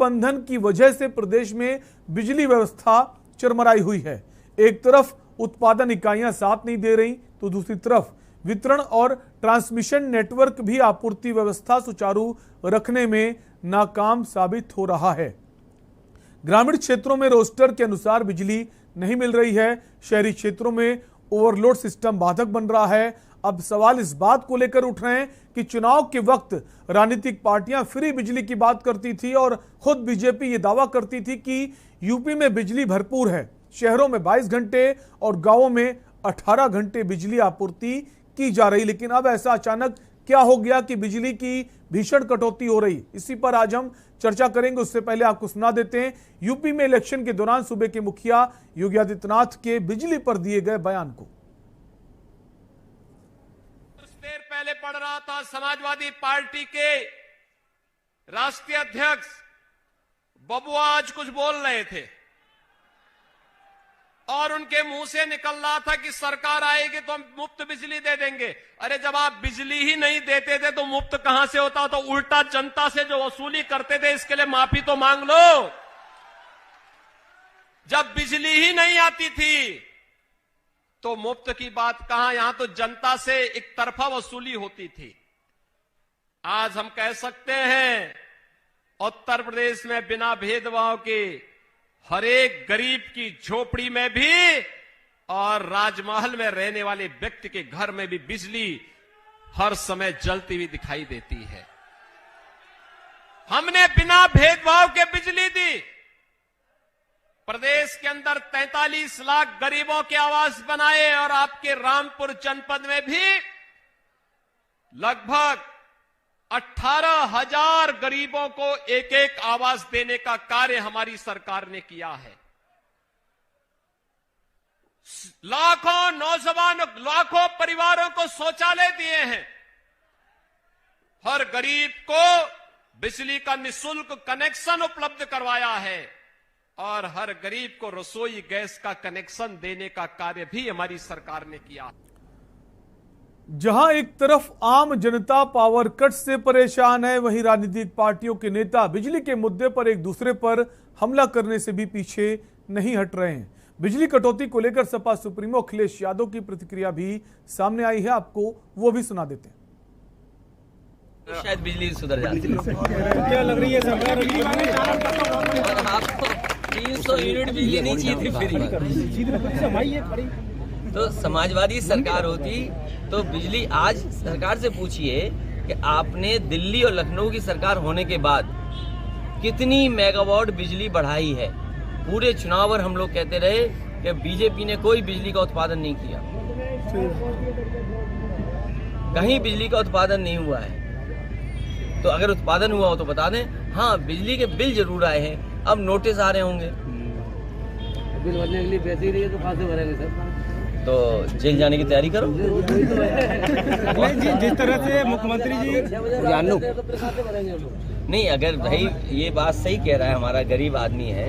बंधन की वजह से प्रदेश में बिजली व्यवस्था चरमराई हुई है। एक तरफ उत्पादन इकाइयां साथ नहीं दे रही तो दूसरी तरफ वितरण और ट्रांसमिशन नेटवर्क भी आपूर्ति व्यवस्था सुचारू रखने में नाकाम साबित हो रहा है। ग्रामीण क्षेत्रों में रोस्टर के अनुसार बिजली नहीं मिल रही है। शहरी क्षेत्रों में ओवरलोड सिस्टम बाधक बन रहा है। अब सवाल इस बात को लेकर उठ रहे हैं कि चुनाव के वक्त राजनीतिक पार्टियां फ्री बिजली की बात करती थी और खुद बीजेपी ये दावा करती थी कि यूपी में बिजली भरपूर है। शहरों में 22 घंटे और गांवों में 18 घंटे बिजली आपूर्ति की जा रही। लेकिन अब ऐसा अचानक क्या हो गया कि बिजली की भीषण कटौती हो रही? इसी पर आज हम चर्चा करेंगे। उससे पहले आपको सुना देते हैं यूपी में इलेक्शन के दौरान सूबे के मुखिया योगी आदित्यनाथ के बिजली पर दिए गए बयान को। कुछ देर पहले पढ़ रहा था, समाजवादी पार्टी के राष्ट्रीय अध्यक्ष बबुआ आज कुछ बोल रहे थे और उनके मुंह से निकल रहा था कि सरकार आएगी तो हम मुफ्त बिजली दे देंगे। अरे जब आप बिजली ही नहीं देते थे तो मुफ्त कहां से होता? तो उल्टा जनता से जो वसूली करते थे इसके लिए माफी तो मांग लो। जब बिजली ही नहीं आती थी तो मुफ्त की बात कहां, यहां तो जनता से एक तरफा वसूली होती थी। आज हम कह सकते हैं उत्तर प्रदेश में बिना भेदभाव के हर एक गरीब की झोपड़ी में भी और राजमहल में रहने वाले व्यक्ति के घर में भी बिजली हर समय जलती हुई दिखाई देती है। हमने बिना भेदभाव के बिजली दी। प्रदेश के अंदर 43 लाख गरीबों के आवास बनाए और आपके रामपुर जनपद में भी लगभग 18,000 गरीबों को एक एक आवास देने का कार्य हमारी सरकार ने किया है। लाखों नौजवान, लाखों परिवारों को शौचालय दिए हैं। हर गरीब को बिजली का निःशुल्क कनेक्शन उपलब्ध करवाया है और हर गरीब को रसोई गैस का कनेक्शन देने का कार्य भी हमारी सरकार ने किया। जहां एक तरफ आम जनता पावर कट से परेशान है, वहीं राजनीतिक पार्टियों के नेता बिजली के मुद्दे पर एक दूसरे पर हमला करने से भी पीछे नहीं हट रहे हैं। बिजली कटौती को लेकर सपा सुप्रीमो अखिलेश यादव की प्रतिक्रिया भी सामने आई है, आपको वो भी सुना देते हैं। शायद बिजली सुधर जाती क्या लग रही है सरकार? आपको 300 यूनिट बिजली नहीं चाहिए थी फ्री। तो समाजवादी सरकार होती तो बिजली, आज सरकार से पूछिए कि आपने दिल्ली और लखनऊ की सरकार होने के बाद कितनी मेगावाट बिजली बढ़ाई है। पूरे चुनाव पर हम लोग कहते रहे कि बीजेपी ने कोई बिजली का उत्पादन नहीं किया, कहीं बिजली का उत्पादन नहीं हुआ है। तो अगर उत्पादन हुआ हो तो बता दें। हाँ, बिजली के बिल जरूर आए हैं, अब नोटिस आ रहे होंगे। बिल भरने के लिए पैसे ही नहीं है तो कहां से भरेंगे सर? तो जेल जाने की तैयारी करो। जिस तरह से मुख्यमंत्री जी जानू नहीं, अगर भाई ये बात सही कह रहा है, हमारा गरीब आदमी है,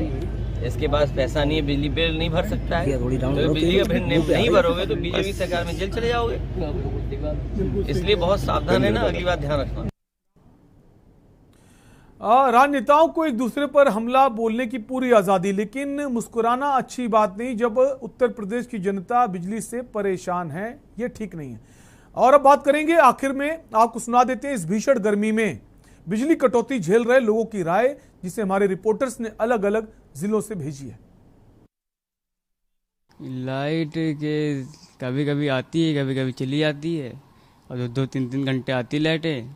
इसके पास पैसा नहीं है, बिजली बिल नहीं भर सकता है, तो बिजली का बिल नहीं भरोगे तो बीजेपी सरकार में जेल चले जाओगे। इसलिए बहुत सावधान है ना, अगली बार ध्यान रखना। राजनेताओं को एक दूसरे पर हमला बोलने की पूरी आजादी, लेकिन मुस्कुराना अच्छी बात नहीं जब उत्तर प्रदेश की जनता बिजली से परेशान है, ये ठीक नहीं है। और अब बात करेंगे, आखिर में आपको सुना देते हैं इस भीषण गर्मी में बिजली कटौती झेल रहे लोगों की राय, जिसे हमारे रिपोर्टर्स ने अलग अलग जिलों से भेजी है। लाइट के कभी कभी आती है, कभी कभी चली जाती है और 2-3 घंटे आती लाइटें।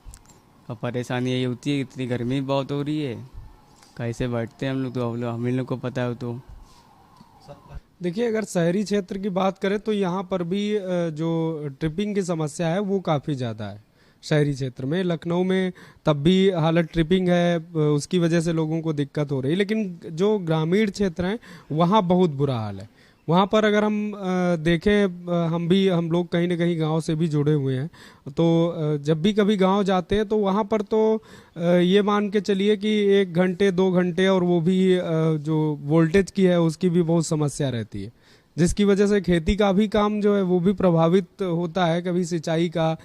और परेशानी यही होती है, इतनी गर्मी बहुत हो रही है, कैसे बैठते हैं हम लोग, तो हम लोग को पता है। तो देखिए, अगर शहरी क्षेत्र की बात करें तो यहाँ पर भी जो ट्रिपिंग की समस्या है वो काफ़ी ज़्यादा है शहरी क्षेत्र में। लखनऊ में तब भी हालत ट्रिपिंग है, उसकी वजह से लोगों को दिक्कत हो रही है। लेकिन जो ग्रामीण क्षेत्र हैं वहाँ बहुत बुरा हाल है। वहाँ पर अगर हम देखें, हम लोग कहीं ना कहीं गांव से भी जुड़े हुए हैं, तो जब भी कभी गांव जाते हैं तो वहाँ पर तो ये मान के चलिए कि 1 घंटे 2 घंटे, और वो भी जो वोल्टेज की है उसकी भी बहुत समस्या रहती है। जिसकी वजह से खेती का भी काम जो है वो भी प्रभावित होता है। कभी सिंचाई का,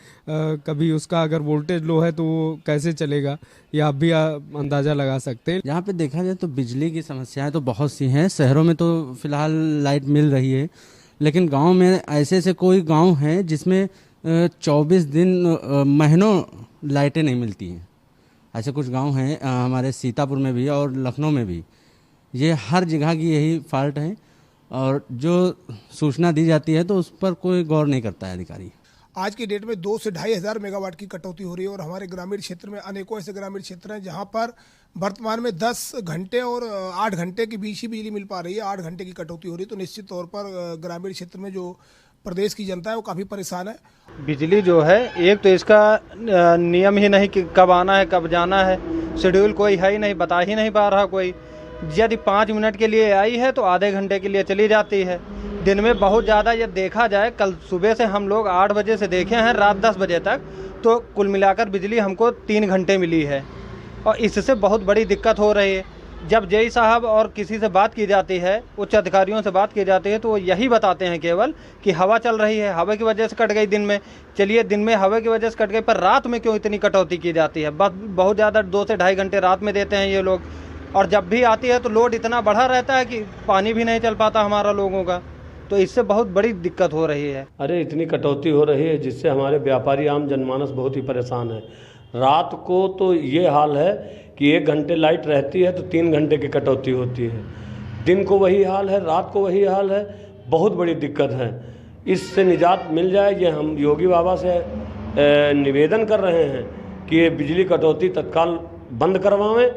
कभी उसका अगर वोल्टेज लो है तो वो कैसे चलेगा, ये आप भी अंदाज़ा लगा सकते हैं। यहाँ पे देखा जाए तो बिजली की समस्याएं तो बहुत सी हैं। शहरों में तो फिलहाल लाइट मिल रही है, लेकिन गांव में ऐसे ऐसे कोई गांव हैं जिसमें 24 दिन महीनों लाइटें नहीं मिलती हैं। ऐसे कुछ गांव हैं हमारे सीतापुर में भी और लखनऊ में भी। ये हर जगह की यही फॉल्ट है, और जो सूचना दी जाती है तो उस पर कोई गौर नहीं करता है अधिकारी। आज की डेट में 2 से 2,500 मेगावाट की कटौती हो रही है और हमारे ग्रामीण क्षेत्र में अनेकों ऐसे ग्रामीण क्षेत्र हैं जहां पर वर्तमान में 10 घंटे और 8 घंटे के बीच ही बिजली मिल पा रही है। 8 घंटे की कटौती हो रही है, तो निश्चित तौर पर ग्रामीण क्षेत्र में जो प्रदेश की जनता है वो काफ़ी परेशान है। बिजली जो है, एक तो इसका नियम ही नहीं कि कब आना है कब जाना है, शेड्यूल कोई है ही नहीं, बता ही नहीं पा रहा कोई। यदि 5 मिनट के लिए आई है तो आधे घंटे के लिए चली जाती है। दिन में बहुत ज़्यादा ये देखा जाए, कल सुबह से हम लोग 8 बजे से देखे हैं रात 10 बजे तक, तो कुल मिलाकर बिजली हमको 3 घंटे मिली है और इससे बहुत बड़ी दिक्कत हो रही है। जब जेई साहब और किसी से बात की जाती है, उच्च अधिकारियों से बात की जाती है, तो वो यही बताते हैं केवल कि हवा चल रही है, हवा की वजह से कट गई दिन में। चलिए दिन में हवा की वजह से कट गई, पर रात में क्यों इतनी कटौती की जाती है? बहुत ज़्यादा 2 से 2.5 घंटे रात में देते हैं ये लोग, और जब भी आती है तो लोड इतना बढ़ा रहता है कि पानी भी नहीं चल पाता हमारा लोगों का, तो इससे बहुत बड़ी दिक्कत हो रही है। अरे इतनी कटौती हो रही है जिससे हमारे व्यापारी आम जनमानस बहुत ही परेशान है। रात को तो ये हाल है कि 1 घंटे लाइट रहती है तो 3 घंटे की कटौती होती है। दिन को वही हाल है, रात को वही हाल है, बहुत बड़ी दिक्कत है। इससे निजात मिल जाए, ये हम योगी बाबा से निवेदन कर रहे हैं कि ये बिजली कटौती तत्काल बंद करवाएं,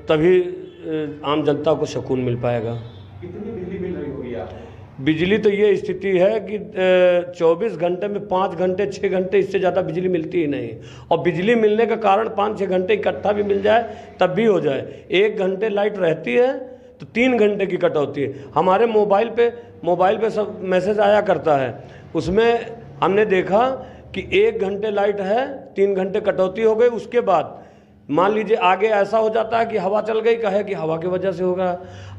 तभी आम जनता को सुकून मिल पाएगा। कितनी बिजली मिल रही होगी आप? बिजली तो ये स्थिति है कि 24 घंटे में 5 घंटे 6 घंटे, इससे ज़्यादा बिजली मिलती ही नहीं। और बिजली मिलने का कारण 5-6 घंटे इकट्ठा भी मिल जाए तब भी हो जाए। 1 घंटे लाइट रहती है तो 3 घंटे की कटौती है। हमारे मोबाइल पे सब मैसेज आया करता है, उसमें हमने देखा कि 1 घंटे लाइट है, 3 घंटे कटौती हो गई। उसके बाद मान लीजिए आगे ऐसा हो जाता है कि हवा चल गई, कहे कि हवा की वजह से होगा।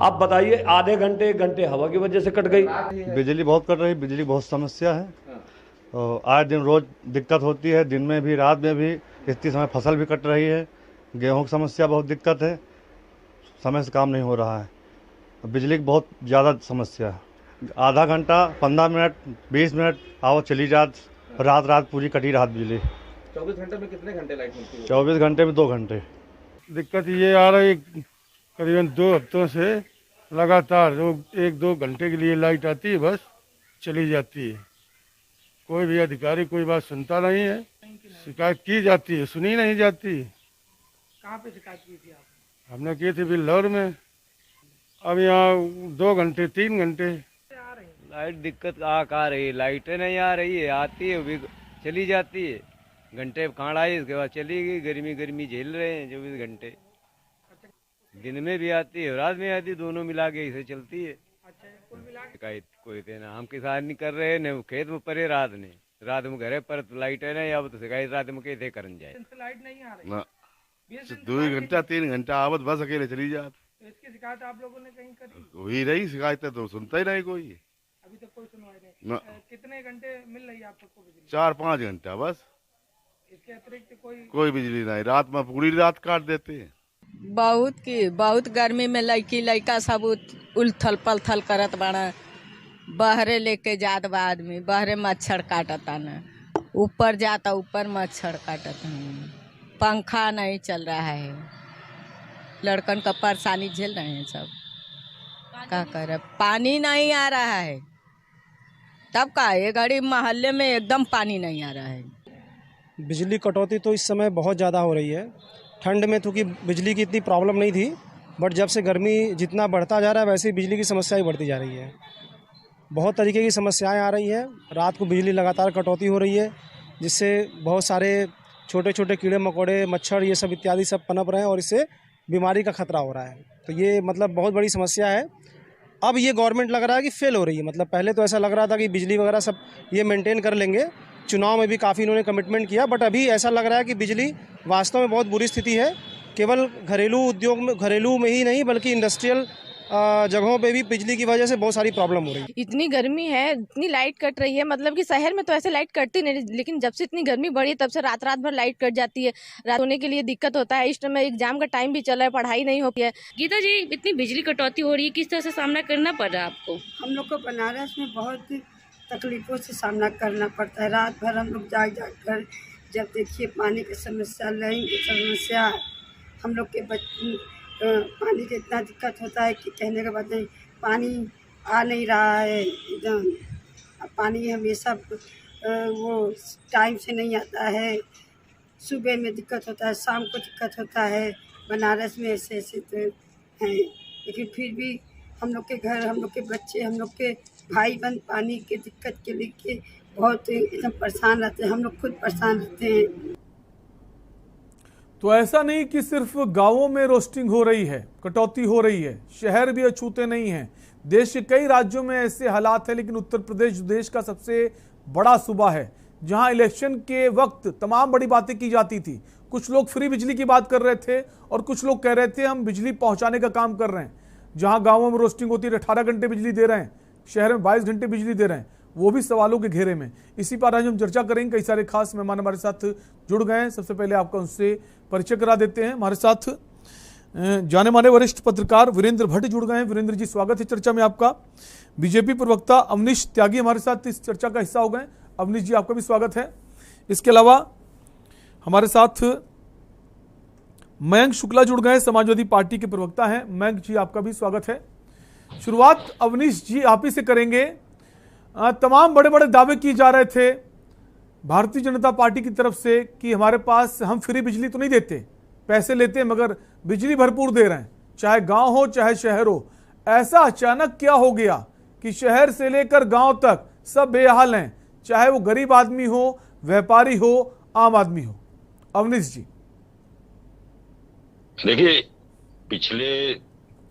आप बताइए, आधे घंटे 1 घंटे हवा की वजह से कट गई। बिजली बहुत कट रही, बिजली बहुत समस्या है और आए दिन रोज दिक्कत होती है, दिन में भी रात में भी। इतनी समय फसल भी कट रही है, गेहूं की समस्या बहुत दिक्कत है, समय से काम नहीं हो रहा है। बिजली की बहुत ज़्यादा समस्या है। आधा घंटा 15 मिनट 20 मिनट आओ चली जात, रात पूरी कटी रात बिजली। 24 घंटे में कितने घंटे लाइट मिलती है? 24 घंटे में 2 घंटे। दिक्कत ये आ रही है, करीबन 2 हफ्तों से लगातार 1-2 घंटे के लिए लाइट आती है, बस चली जाती है। कोई भी अधिकारी कोई बात सुनता नहीं है, शिकायत की जाती है, सुनी नहीं जाती। कहाँ पे शिकायत की थी आप? हमने की थी बिल्लौर में। अब यहाँ 2 घंटे 3 घंटे लाइट दिक्कत आ रही है, लाइटें नहीं आ रही है, आती है भी चली जाती है। घंटे खाड़ आई, इसके बाद चली गई। गर्मी झेल रहे हैं 24 घंटे। दिन में भी आती है, रात में आती है, दोनों मिला के इसे चलती है। शिकायत कोई देना हम किसान नहीं कर रहे ने, खेत में परे रात में घरे पर लाइट है ना, अब तो शिकायत रात में कैसे करन जाए। लाइट नहीं आ रही, 2 घंटा 3 घंटा आवत बस अकेले चली जात। तो इसकी शिकायत आप लोगों ने कहीं करी? वही रही शिकायत, तो सुनता ही नहीं कोई। अभी तक कोई सुनवाई नहीं। कितने घंटे मिल रही है आप सबको बिजली? 4-5 घंटा बस, इसके अतिरिक्त कोई बिजली नहीं। रात में पूरी रात काट देते हैं। बहुत गर्मी में लड़का सब उलथल पलथल करत बाड़ा। बहरे लेके जात बा आदमी, बहरे मच्छर काटता न, ऊपर जाता ऊपर मच्छर काटता न, पंखा नहीं चल रहा है, लड़कन का परेशानी झेल रहे हैं सब। क्या करे, पानी नहीं आ रहा है, तब का ये घड़ी मोहल्ले में एकदम पानी नहीं आ रहा है। बिजली कटौती तो इस समय बहुत ज़्यादा हो रही है। ठंड में तो कि बिजली की इतनी प्रॉब्लम नहीं थी, बट जब से गर्मी जितना बढ़ता जा रहा है वैसे ही बिजली की समस्या ही बढ़ती जा रही है। बहुत तरीके की समस्याएं आ रही हैं। रात को बिजली लगातार कटौती हो रही है, जिससे बहुत सारे छोटे छोटे कीड़े मकोड़े, मच्छर, ये सब इत्यादि सब पनप रहे हैं और इससे बीमारी का खतरा हो रहा है। तो ये मतलब बहुत बड़ी समस्या है। अब ये गवर्नमेंट लग रहा है कि फेल हो रही है। मतलब पहले तो ऐसा लग रहा था कि बिजली वगैरह सब ये मेंटेन कर लेंगे, चुनाव में भी काफ़ी इन्होंने कमिटमेंट किया, बट अभी ऐसा लग रहा है कि बिजली वास्तव में बहुत बुरी स्थिति है। केवल घरेलू उद्योग में, घरेलू में ही नहीं बल्कि इंडस्ट्रियल जगहों पे भी बिजली की वजह से बहुत सारी प्रॉब्लम हो रही है। इतनी गर्मी है, इतनी लाइट कट रही है, मतलब कि शहर में तो ऐसे लाइट कटती नहीं, लेकिन जब से इतनी गर्मी बढ़ी है तब से रात भर लाइट कट जाती है। रात होने के लिए दिक्कत होता है। इस टाइम एग्जाम का टाइम भी चल रहा है, पढ़ाई नहीं हो रही है। गीता जी, इतनी बिजली कटौती हो रही है, किस तरह से सामना करना पड़ रहा है आपको? हम लोग को बनारस में बहुत तकलीफों से सामना करना पड़ता है। रात भर हम लोग जाग कर, जब देखिए पानी की समस्या, लाइन की समस्या, हम लोग के पानी का इतना दिक्कत होता है कि कहने के बाद नहीं, पानी आ नहीं रहा है एकदम। पानी हमेशा वो टाइम से नहीं आता है। सुबह में दिक्कत होता है, शाम को दिक्कत होता है। बनारस में ऐसे तो हैं, लेकिन फिर भी हम लोग के घर, हम लोग के बच्चे, हम लोग के भाई बहन पानी की दिक्कत के लेके बहुत एकदम परेशान रहते हैं। हम लोग खुद परेशान रहते हैं। तो ऐसा नहीं कि सिर्फ गांवों में रोस्टिंग हो रही है, कटौती हो रही है, शहर भी अछूते नहीं हैं। देश के कई राज्यों में ऐसे हालात है, लेकिन उत्तर प्रदेश देश का सबसे बड़ा सूबा है, जहां इलेक्शन के वक्त तमाम बड़ी बातें की जाती थी। कुछ लोग फ्री बिजली की बात कर रहे थे और कुछ लोग कह रहे थे हम बिजली पहुंचाने का काम कर रहे हैं। जहां गांवों में रोस्टिंग होती है 18 घंटे बिजली दे रहे हैं, शहर में 22 घंटे बिजली दे रहे हैं, वो भी सवालों के घेरे में। इसी पर आज हम चर्चा करेंगे। कई सारे खास मेहमान हमारे साथ जुड़ गए हैं। सबसे पहले आपका उनसे परिचय करा देते हैं। हमारे साथ जाने माने वरिष्ठ पत्रकार वीरेंद्र भट्ट जुड़ गए हैं। वीरेंद्र जी, स्वागत है चर्चा में आपका। बीजेपी प्रवक्ता अवनीश त्यागी हमारे साथ इस चर्चा का हिस्सा हो गए। अवनीश जी, आपका भी स्वागत है। इसके अलावा हमारे साथ मयंक शुक्ला जुड़ गए, समाजवादी पार्टी के प्रवक्ता हैं। मयंक जी, आपका भी स्वागत है। शुरुआत अवनीश जी आप ही से करेंगे। तमाम बड़े बड़े दावे किए जा रहे थे भारतीय जनता पार्टी की तरफ से कि हमारे पास, हम फ्री बिजली तो नहीं देते, पैसे लेते हैं मगर बिजली भरपूर दे रहे हैं, चाहे गांव हो चाहे शहर हो। ऐसा अचानक क्या हो गया कि शहर से लेकर गांव तक सब बेहाल हैं, चाहे वो गरीब आदमी हो, व्यापारी हो, आम आदमी हो? अवनीश जी। देखिए, पिछले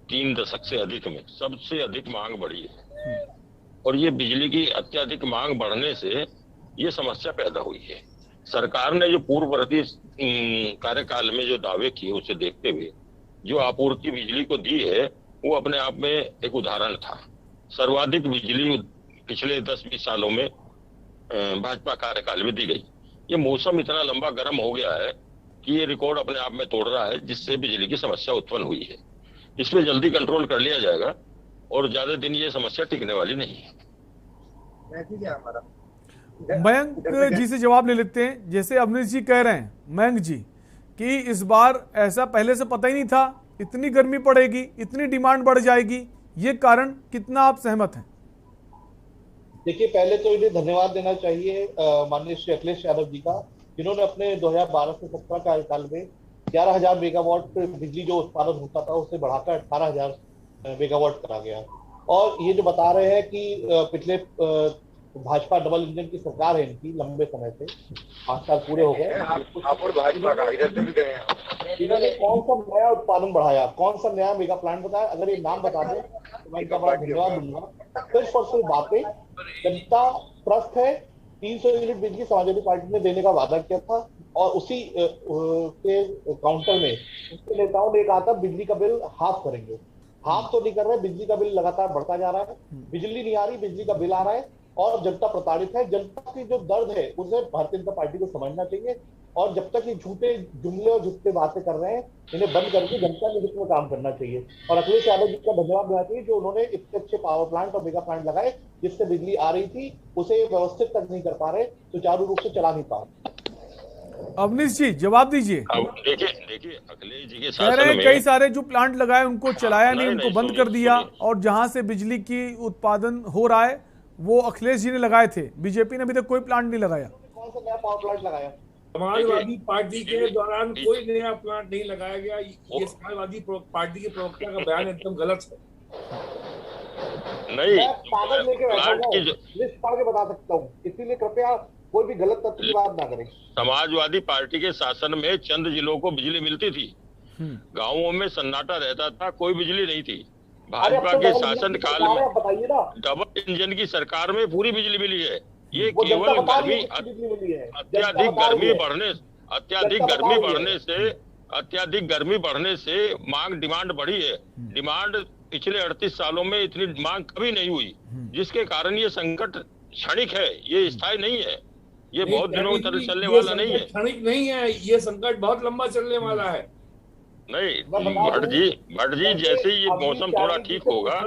3 दशक से अधिक में सबसे अधिक मांग बढ़ी है और ये बिजली की अत्यधिक मांग बढ़ने से ये समस्या पैदा हुई है। सरकार ने जो पूर्ववर्ती कार्यकाल में जो दावे किए उसे देखते हुए जो आपूर्ति बिजली को दी है वो अपने आप में एक उदाहरण था। सर्वाधिक बिजली पिछले 10-20 सालों में भाजपा कार्यकाल में दी गई। ये मौसम इतना लंबा गर्म हो गया है कि ये रिकॉर्ड अपने आप में तोड़ रहा है, जिससे बिजली की समस्या उत्पन्न हुई है। इसमें जल्दी कंट्रोल कर लिया जाएगा और ज्यादा दिन ये समस्या टिकने वाली नहीं है। मयंक जी से जवाब ले लेते हैं। जैसे अवनीश जी कह रहे हैं, मयंक जी, कि इस बार ऐसा पहले से पता ही नहीं था, इतनी गर्मी पड़ेगी, इतनी डिमांड बढ़ जाएगी, ये कारण कितना आप सहमत हैं? देखिए, पहले तो इन्हें धन्यवाद देना चाहिए माननीय श्री अखिलेश यादव जी का, जिन्होंने अपने 2012 से 17 कार्यकाल में 11,000 मेगावाट बिजली जो उत्पादन होता था उसे बढ़ाकर 18,000 मेगावाट करा गया। और ये जो बता रहे हैं कि पिछले भाजपा डबल इंजन की सरकार है इनकी, लंबे समय से 5 साल पूरे हो गए, इन्होंने कौन सा नया उत्पादन बढ़ाया, कौन सा नया मेगा प्लांट बताया? अगर ये नाम बता दें तो मैं इनका बड़ा धन्यवाद दूंगा। सिर्फ और सिर्फ बातें, जनता त्रस्त है। 300 यूनिट बिजली समाजवादी पार्टी ने देने का वादा किया था और उसी के काउंटर में उसके नेताओं ने कहा था बिजली का बिल हाफ करेंगे। हाफ तो नहीं कर रहे, बिजली का बिल लगातार बढ़ता जा रहा है। बिजली नहीं आ रही, बिजली का बिल आ रहा है और जनता प्रताड़ित है। जनता की जो दर्द है उसे भारतीय जनता पार्टी को समझना चाहिए और जब तक ये झूठे जुमले और झूठे बातें कर रहे हैं, इन्हें बंद करके जनता के हित में काम करना चाहिए। और अखिलेश यादव जी का धन्यवाद देना चाहिए जो उन्होंने इतने अच्छे पावर प्लांट और मेगा प्लांट लगाए, जिससे बिजली आ रही थी उसे व्यवस्थित तक नहीं कर पा रहे, सुचारू रूप से चला नहीं पा रहे। अवनीश जी, जवाब दीजिए। देखिए अखिलेश जी के कह रहे हैं कई सारे जो प्लांट लगाए उनको चलाया नहीं, उनको बंद कर दिया, और जहां से बिजली की उत्पादन हो रहा है वो अखिलेश जी ने लगाए थे। बीजेपी ने अभी तक कोई प्लांट नहीं लगाया। कौन सा नया पावर प्लांट लगाया? समाजवादी पार्टी के दौरान कोई नया प्लांट नहीं लगाया गया। ये समाजवादी पार्टी के प्रवक्ता का बयान एकदम गलत है। नहीं, कागज लेके बैठा हूं, लिस्ट पढ़ के बता सकता हूँ, इसीलिए कृपया कोई भी गलत तथ्य की बात ना करें। समाजवादी पार्टी के शासन में चंद जिलों को बिजली मिलती थी, गांवों में सन्नाटा रहता था, कोई बिजली नहीं थी। भाजपा के शासन काल में डबल इंजन की सरकार में पूरी बिजली मिली है। ये केवल गर्मी, अत्यधिक गर्मी बढ़ने से मांग डिमांड बढ़ी है। डिमांड पिछले 38 सालों में इतनी मांग कभी नहीं हुई, जिसके कारण ये संकट क्षणिक है, ये स्थायी नहीं है, ये बहुत दिनों तक चलने वाला नहीं है। क्षणिक नहीं है, ये संकट बहुत लंबा चलने वाला है। नहीं भट्ट जी जैसे ही ये मौसम थोड़ा ठीक होगा।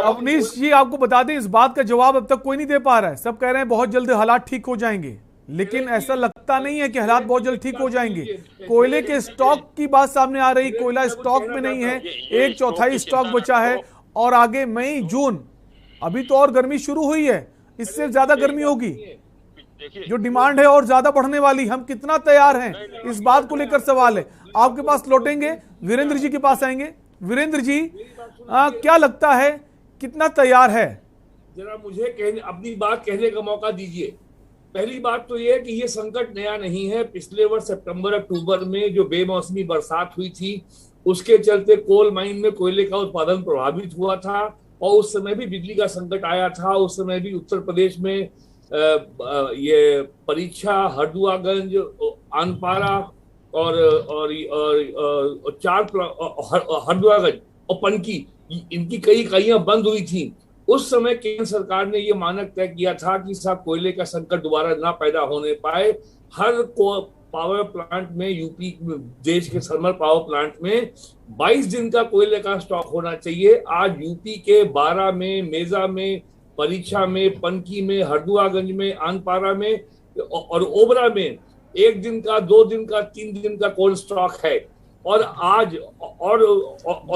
अवनीश जी आपको बता दें, इस बात का जवाब अब तक कोई नहीं दे पा रहा है। सब कह रहे हैं बहुत जल्द हालात ठीक हो जाएंगे, लेकिन ऐसा लगता नहीं है कि हालात बहुत जल्द ठीक हो जाएंगे। कोयले के स्टॉक की बात सामने आ रही, कोयला स्टॉक में नहीं है, 1/4 स्टॉक बचा है, और आगे मई जून अभी तो और गर्मी शुरू हुई है, इससे ज्यादा गर्मी होगी, जो डिमांड है और ज्यादा बढ़ने वाली। हम कितना तैयार हैं, इस बात को लेकर सवाल है। आपके पास लौटेंगे, वीरेंद्र जी के पास आएंगे। वीरेंद्र जी क्या लगता है, कितना तैयार है? जरा मुझे अपनी बात कहने का मौका दीजिए। पहली बात तो यह कि ये संकट नया नहीं है। पिछले वर्ष सितंबर अक्टूबर में जो बेमौसमी बरसात हुई थी, उसके चलते कोल माइन में कोयले का उत्पादन प्रभावित हुआ था, और उस समय भी बिजली का संकट आया था। उस समय भी उत्तर प्रदेश में ये परीक्षा, हरदुआगंज, आनपारा और हरदुआगंज और पनकी, इनकी कई इकाइयां बंद हुई थी। उस समय केंद्र सरकार ने ये मानक तय किया था कि साहब कोयले का संकट दोबारा ना पैदा होने पाए। हर पावर प्लांट में, यूपी देश के थर्मल पावर प्लांट में 22 दिन का कोयले का स्टॉक होना चाहिए। आज यूपी के 12 में, मेजा में, परीक्षा में, पनकी में, हरदुआगंज में, आनपारा में और ओबरा में 1 दिन का, 2 दिन का, 3 दिन का कोल्ड स्टॉक है। और आज और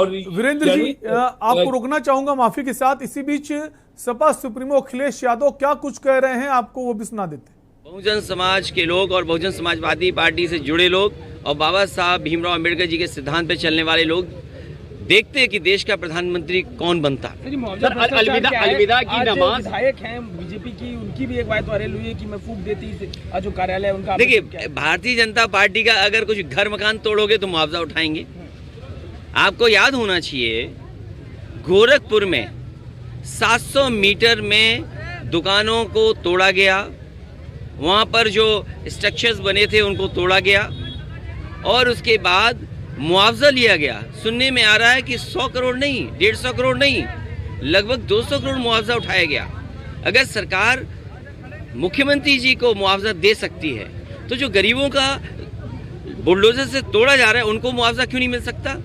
वीरेंद्र जी आपको रोकना चाहूंगा माफी के साथ। इसी बीच सपा सुप्रीमो अखिलेश यादव क्या कुछ कह रहे हैं, आपको वो भी सुना देते हैं। बहुजन समाज के लोग और बहुजन समाजवादी पार्टी से जुड़े लोग और बाबा साहब भीमराव अंबेडकर जी के सिद्धांत पे चलने वाले लोग देखते हैं कि देश का प्रधानमंत्री कौन बनता है। अलविदा की नमाज विधायक हैं बीजेपी की, उनकी भी एक बात वायरल हुई है कि मैं फूंक देती जो कार्यालय उनका। देखिए, भारतीय जनता पार्टी का अगर कुछ घर मकान तोड़ोगे तो मुआवजा उठाएंगे। आपको याद होना चाहिए, गोरखपुर में 700 मीटर में दुकानों को तोड़ा गया, वहाँ पर जो स्ट्रक्चर्स बने थे उनको तोड़ा गया, और उसके बाद मुआवजा लिया गया। सुनने में आ रहा है कि 100 करोड़ नहीं, 150 करोड़ नहीं, लगभग 200 करोड़ मुआवजा उठाया गया। अगर सरकार मुख्यमंत्री जी को मुआवजा दे सकती है, तो जो गरीबों का बुलडोजर से तोड़ा जा रहा है उनको मुआवजा क्यों नहीं मिल सकता?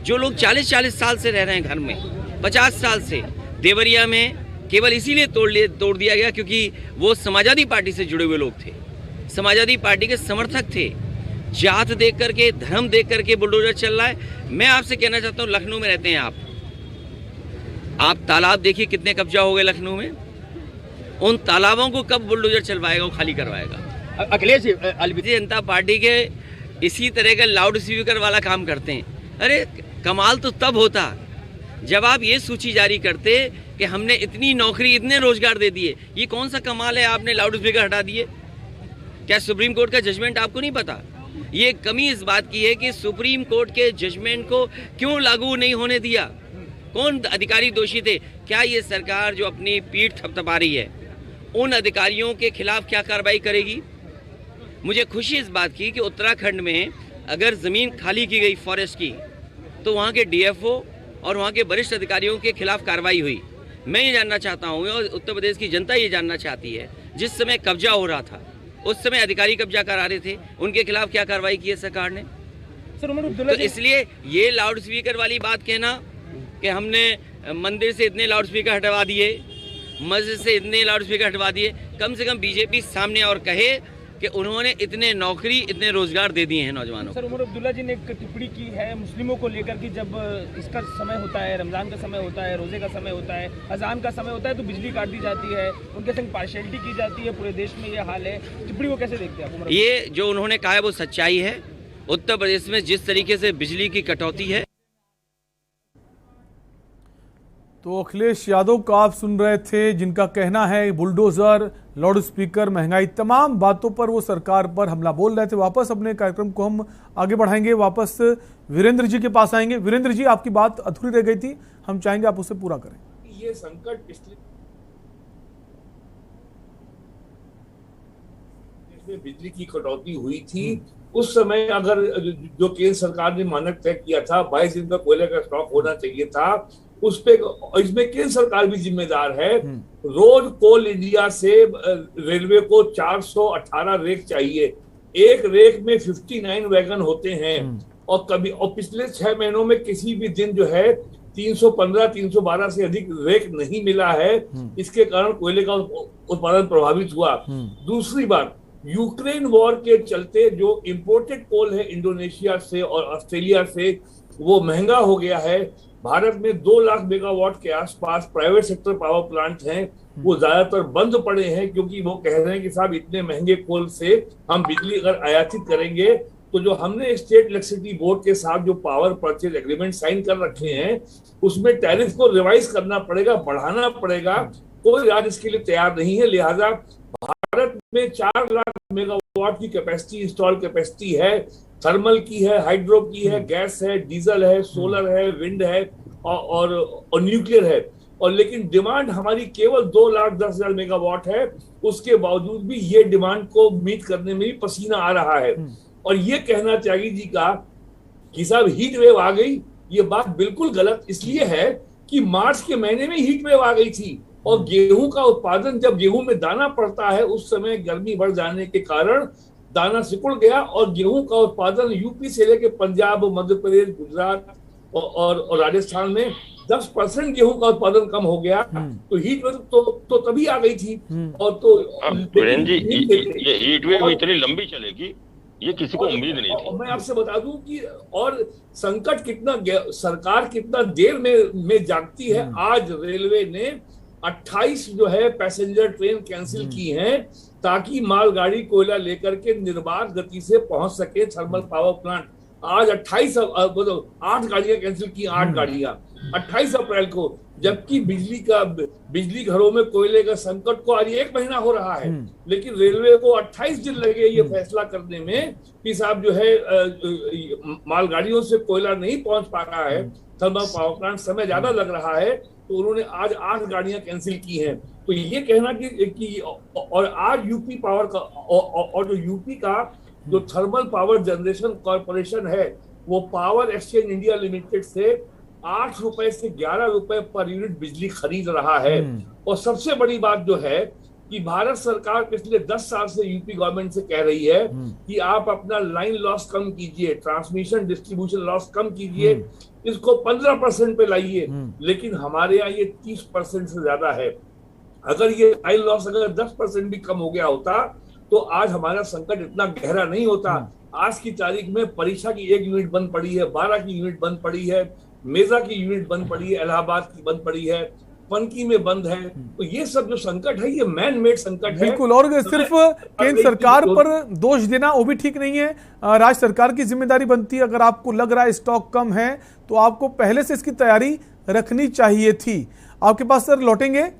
जो लोग 40-40 साल से रह रहे हैं घर में, 50 साल से, देवरिया में केवल इसीलिए तोड़ दिया गया क्योंकि वो समाजवादी पार्टी से जुड़े हुए लोग थे, समाजवादी पार्टी के समर्थक थे। जात देख करके, धर्म देख करके बुलडोजर चल रहा है। मैं आपसे कहना चाहता हूँ, लखनऊ में रहते हैं आप तालाब देखिए कितने कब्जा हो गए लखनऊ में। उन तालाबों को कब बुलडोजर चलवाएगा, वो खाली करवाएगा? अखिलेश भारतीय जनता पार्टी के इसी तरह का लाउड स्पीकर वाला काम करते हैं। अरे कमाल तो तब होता जब आप ये सूची जारी करते कि हमने इतनी नौकरी, इतने रोजगार दे दिए। ये कौन सा कमाल है, आपने लाउड स्पीकर हटा दिए? क्या सुप्रीम कोर्ट का जजमेंट आपको नहीं पता? ये कमी इस बात की है कि सुप्रीम कोर्ट के जजमेंट को क्यों लागू नहीं होने दिया? कौन अधिकारी दोषी थे? क्या ये सरकार जो अपनी पीठ थपथपा रही है, उन अधिकारियों के खिलाफ क्या कार्रवाई करेगी? मुझे खुशी इस बात की कि उत्तराखंड में अगर ज़मीन खाली की गई फॉरेस्ट की, तो वहाँ के डीएफओ और वहाँ के वरिष्ठ अधिकारियों के खिलाफ कार्रवाई हुई। मैं ये जानना चाहता हूँ और उत्तर प्रदेश की जनता ये जानना चाहती है, जिस समय कब्जा हो रहा था उस समय अधिकारी कब्जा करा रहे थे, उनके खिलाफ क्या कार्रवाई की है सरकार ने? तो इसलिए ये लाउड स्पीकर वाली बात कहना कि हमने मंदिर से इतने लाउड स्पीकर हटवा दिए, मस्जिद से इतने लाउड स्पीकर हटवा दिए, कम से कम बीजेपी सामने और कहे कि उन्होंने इतने नौकरी, इतने रोजगार दे दिए हैं नौजवानों को। सर, उमर अब्दुल्ला जी ने एक टिप्पणी की है मुस्लिमों को लेकर कि जब इसका समय होता है, रमजान का समय होता है, रोजे का समय होता है, अजान का समय होता है, तो बिजली काट दी जाती है, उनके संग पार्शियलिटी की जाती है। पूरे देश में ये हाल है। टिप्पणी को कैसे देखते हैं आप? ये जो उन्होंने कहा है वो सच्चाई है। उत्तर प्रदेश में जिस तरीके से बिजली की कटौती है, तो अखिलेश यादव का आप सुन रहे थे, जिनका कहना है बुलडोजर, लाउड स्पीकर, महंगाई, तमाम बातों पर वो सरकार पर हमला बोल रहे थे। वापस अपने कार्यक्रम को हम आगे बढ़ाएंगे, वापस वीरेंद्र जी के पास आएंगे। वीरेंद्र जी, आपकी बात अधूरी रह गई थी, हम चाहेंगे आप उसे पूरा करें। ये संकट इसलिए बिजली की कटौती हुई थी उस समय अगर जो केंद्र सरकार ने मानक तय किया था 22 दिन का कोयले का स्टॉक होना चाहिए था, उस पे इसमें केंद्र सरकार भी जिम्मेदार है। रोड कोल इंडिया से रेलवे को 418 रेक चाहिए, एक रेक में 59 वैगन होते हैं और पिछले 6 महीनों में किसी भी दिन जो है 315-312 से अधिक रेक नहीं मिला है। इसके कारण कोयले का उत्पादन प्रभावित हुआ। दूसरी बात, यूक्रेन वॉर के चलते जो इंपोर्टेड कोल है इंडोनेशिया से और ऑस्ट्रेलिया से, वो महंगा हो गया है। भारत में 2 लाख मेगावाट के आसपास प्राइवेट सेक्टर पावर प्लांट हैं, वो ज्यादातर बंद पड़े हैं क्योंकि वो कह रहे हैं कि साहब इतने महंगे कोल से हम बिजली अगर आयातित करेंगे तो जो हमने स्टेट इलेक्ट्रिसिटी बोर्ड के साथ जो पावर परचेज एग्रीमेंट साइन कर रखे हैं उसमें टैरिफ को रिवाइज करना पड़ेगा, बढ़ाना पड़ेगा। कोई राज्य इसके लिए तैयार नहीं है। लिहाजा भारत में 4 लाख मेगावाट की कैपेसिटी, इंस्टॉल कैपेसिटी है, थर्मल की है, हाइड्रो की है, गैस है, डीजल है, सोलर है, विंड है और न्यूक्लियर है, और लेकिन डिमांड हमारी केवल 2,10,000 मेगावाट है। उसके बावजूद भी ये डिमांड को मीट करने में भी पसीना आ रहा है। और ये कहना त्यागी जी का कि साहब हीट वेव आ गई, ये बात बिल्कुल गलत इसलिए है कि मार्च के महीने में हीट वेव आ गई थी और गेहूं का उत्पादन, जब गेहूं में दाना पड़ता है उस समय गर्मी बढ़ जाने के कारण दाना सिकुड़ गया और गेहूं का उत्पादन यूपी से लेकर पंजाब, मध्य प्रदेश, गुजरात और राजस्थान में 10% गेहूं का उत्पादन कम हो गया। तो हीट वेव तो तभी आ गई थी। और तो जी, ये हीट वेव इतनी लंबी चलेगी ये किसी को उम्मीद नहीं थी। मैं आपसे बता दूं कि और संकट कितना, सरकार कितना देर में जागती है। आज रेलवे ने 28 जो है पैसेंजर ट्रेन कैंसिल की हैं ताकि मालगाड़ी कोयला लेकर के निर्बाध गति से पहुंच सके थर्मल पावर प्लांट। आज 8 गाड़ियां कैंसिल की, 8 गाड़ियां 28 अप्रैल को, जबकि बिजली घरों में कोयले का संकट को आज 1 महीना हो रहा है, लेकिन रेलवे को 28 दिन लगे ये फैसला करने में कि साहब जो है मालगाड़ियों से कोयला नहीं पहुंच पा रहा है, थर्मल पावर प्लांट समय ज्यादा लग रहा है, तो उन्होंने आज 8 गाड़ियां कैंसिल की हैं। तो ये कहना कि और आज यूपी पावर का और जो यूपी का जो थर्मल पावर जनरेशन कॉर्पोरेशन है वो पावर एक्सचेंज इंडिया लिमिटेड से 8 रुपए से 11 रुपए पर यूनिट बिजली खरीद रहा है। और सबसे बड़ी बात जो है कि भारत सरकार पिछले 10 साल से यूपी गवर्नमेंट से कह रही है कि आप अपना लाइन लॉस कम कीजिए, ट्रांसमिशन डिस्ट्रीब्यूशन लॉस कम कीजिए, इसको 15% पे लाइए, लेकिन हमारे यहाँ ये 30% से ज्यादा है। अगर ये लाइन लॉस अगर 10% भी कम हो गया होता तो आज हमारा संकट इतना गहरा नहीं होता। आज की तारीख में परीक्षा की 1 यूनिट बंद पड़ी है, 12 की यूनिट बंद पड़ी है, मेजा की यूनिट बंद पड़ी है, इलाहाबाद की बंद पड़ी है, पनकी में बंद है। तो ये सब जो संकट है ये मैन मेड संकट है। बिल्कुल, और सिर्फ केंद्र सरकार पर दोष देना वो भी ठीक नहीं है। राज्य सरकार की जिम्मेदारी बनती है। अगर आपको लग रहा है स्टॉक कम है तो आपको पहले से इसकी तैयारी रखनी चाहिए थी। आपके पास सर लौटेंगे,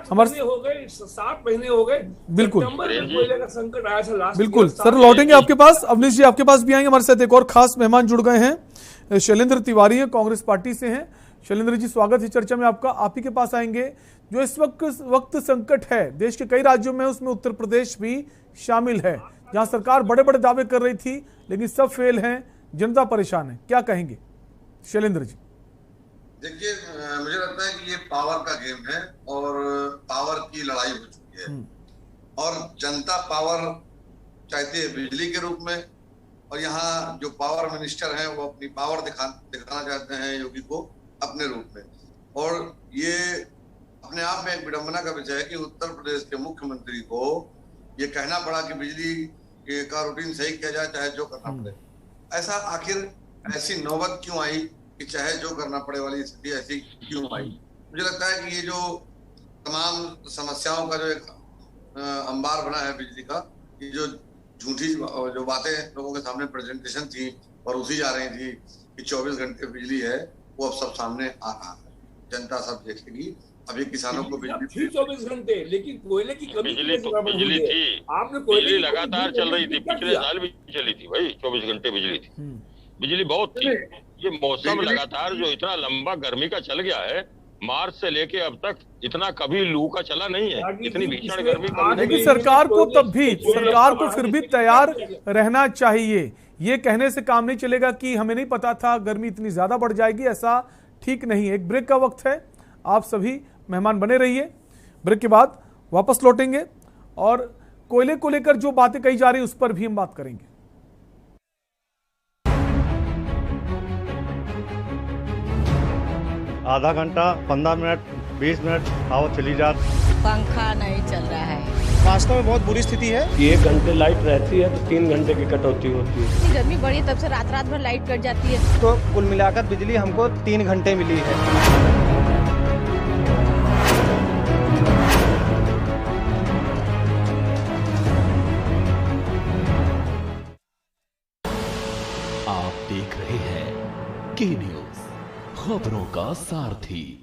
हमारे हो गए 7 महीने हो गए, बिल्कुल कोयले का संकट आया था लास्ट। बिल्कुल सर लौटेंगे आपके पास। अवनीश जी आपके पास भी आएंगे। हमारे साथ एक और खास मेहमान जुड़ गए हैं, शैलेंद्र तिवारी हैं, कांग्रेस पार्टी से हैं। शैलेंद्र जी स्वागत है चर्चा में आपका। आप ही के पास आएंगे। जो इस वक्त संकट है देश के कई राज्यों में, उसमें उत्तर प्रदेश भी शामिल है, जहां सरकार बड़े बड़े दावे कर रही थी लेकिन सब फेल हैं, जनता परेशान है। क्या कहेंगे शैलेंद्र जी? देखिए, मुझे लगता है कि ये पावर का गेम है और पावर की लड़ाई हो चुकी है और जनता पावर चाहती है बिजली के रूप में, और यहाँ जो पावर मिनिस्टर हैं वो अपनी पावर दिखाना चाहते हैं योगी को अपने रूप में। और ये अपने आप में एक विडंबना का विषय है कि उत्तर प्रदेश के मुख्यमंत्री को ये कहना पड़ा कि बिजली का रूटीन सही किया जाए चाहे जो करना पड़े। ऐसा आखिर ऐसी नौबत क्यों आई कि चाहे जो करना पड़े वाली स्थिति ऐसी क्यों आई? मुझे लगता है कि ये जो तमाम समस्याओं का जो एक अंबार बना है बिजली का, ये जो झूठी जो बातें लोगों के सामने प्रेजेंटेशन थी और उसी जा रही थी कि 24 घंटे बिजली है, वो अब सब सामने आ रहा है, जनता सब देखेगी। अभी किसानों को बिजली 24 घंटे, लेकिन कोयले की कमी बिजली थी, आपने बिजली लगातार चल रही थी, पिछले साल भी चली थी भाई, 24 घंटे बिजली थी, बिजली बहुत थी। ये मौसम लगातार जो इतना लंबा गर्मी का चल गया है, मार्च से लेके अब तक इतना कभी लू का चला नहीं है, इतनी भीषण गर्मी कभी लेकिन सरकार को फिर भी तैयार रहना चाहिए। ये कहने से काम नहीं चलेगा कि हमें नहीं पता था गर्मी इतनी ज्यादा बढ़ जाएगी, ऐसा ठीक नहीं है। एक ब्रेक का वक्त है, आप सभी मेहमान बने रहिए। ब्रेक के बाद वापस लौटेंगे और कोयले को लेकर जो बातें कही जा रही हैं उस पर भी हम बात करेंगे। आधा घंटा 15 मिनट 20 मिनट हवा चली जाती, पंखा नहीं चल रहा है। वास्तव में बहुत बुरी स्थिति है। 1 घंटे लाइट रहती है तो 3 घंटे की कटौती होती है। इतनी गर्मी बढ़ी तब से रात रात भर लाइट कट जाती है। तो कुल मिलाकर बिजली हमको 3 घंटे मिली है। आप देख रहे हैं के न्यूज, खबरों का सारथी।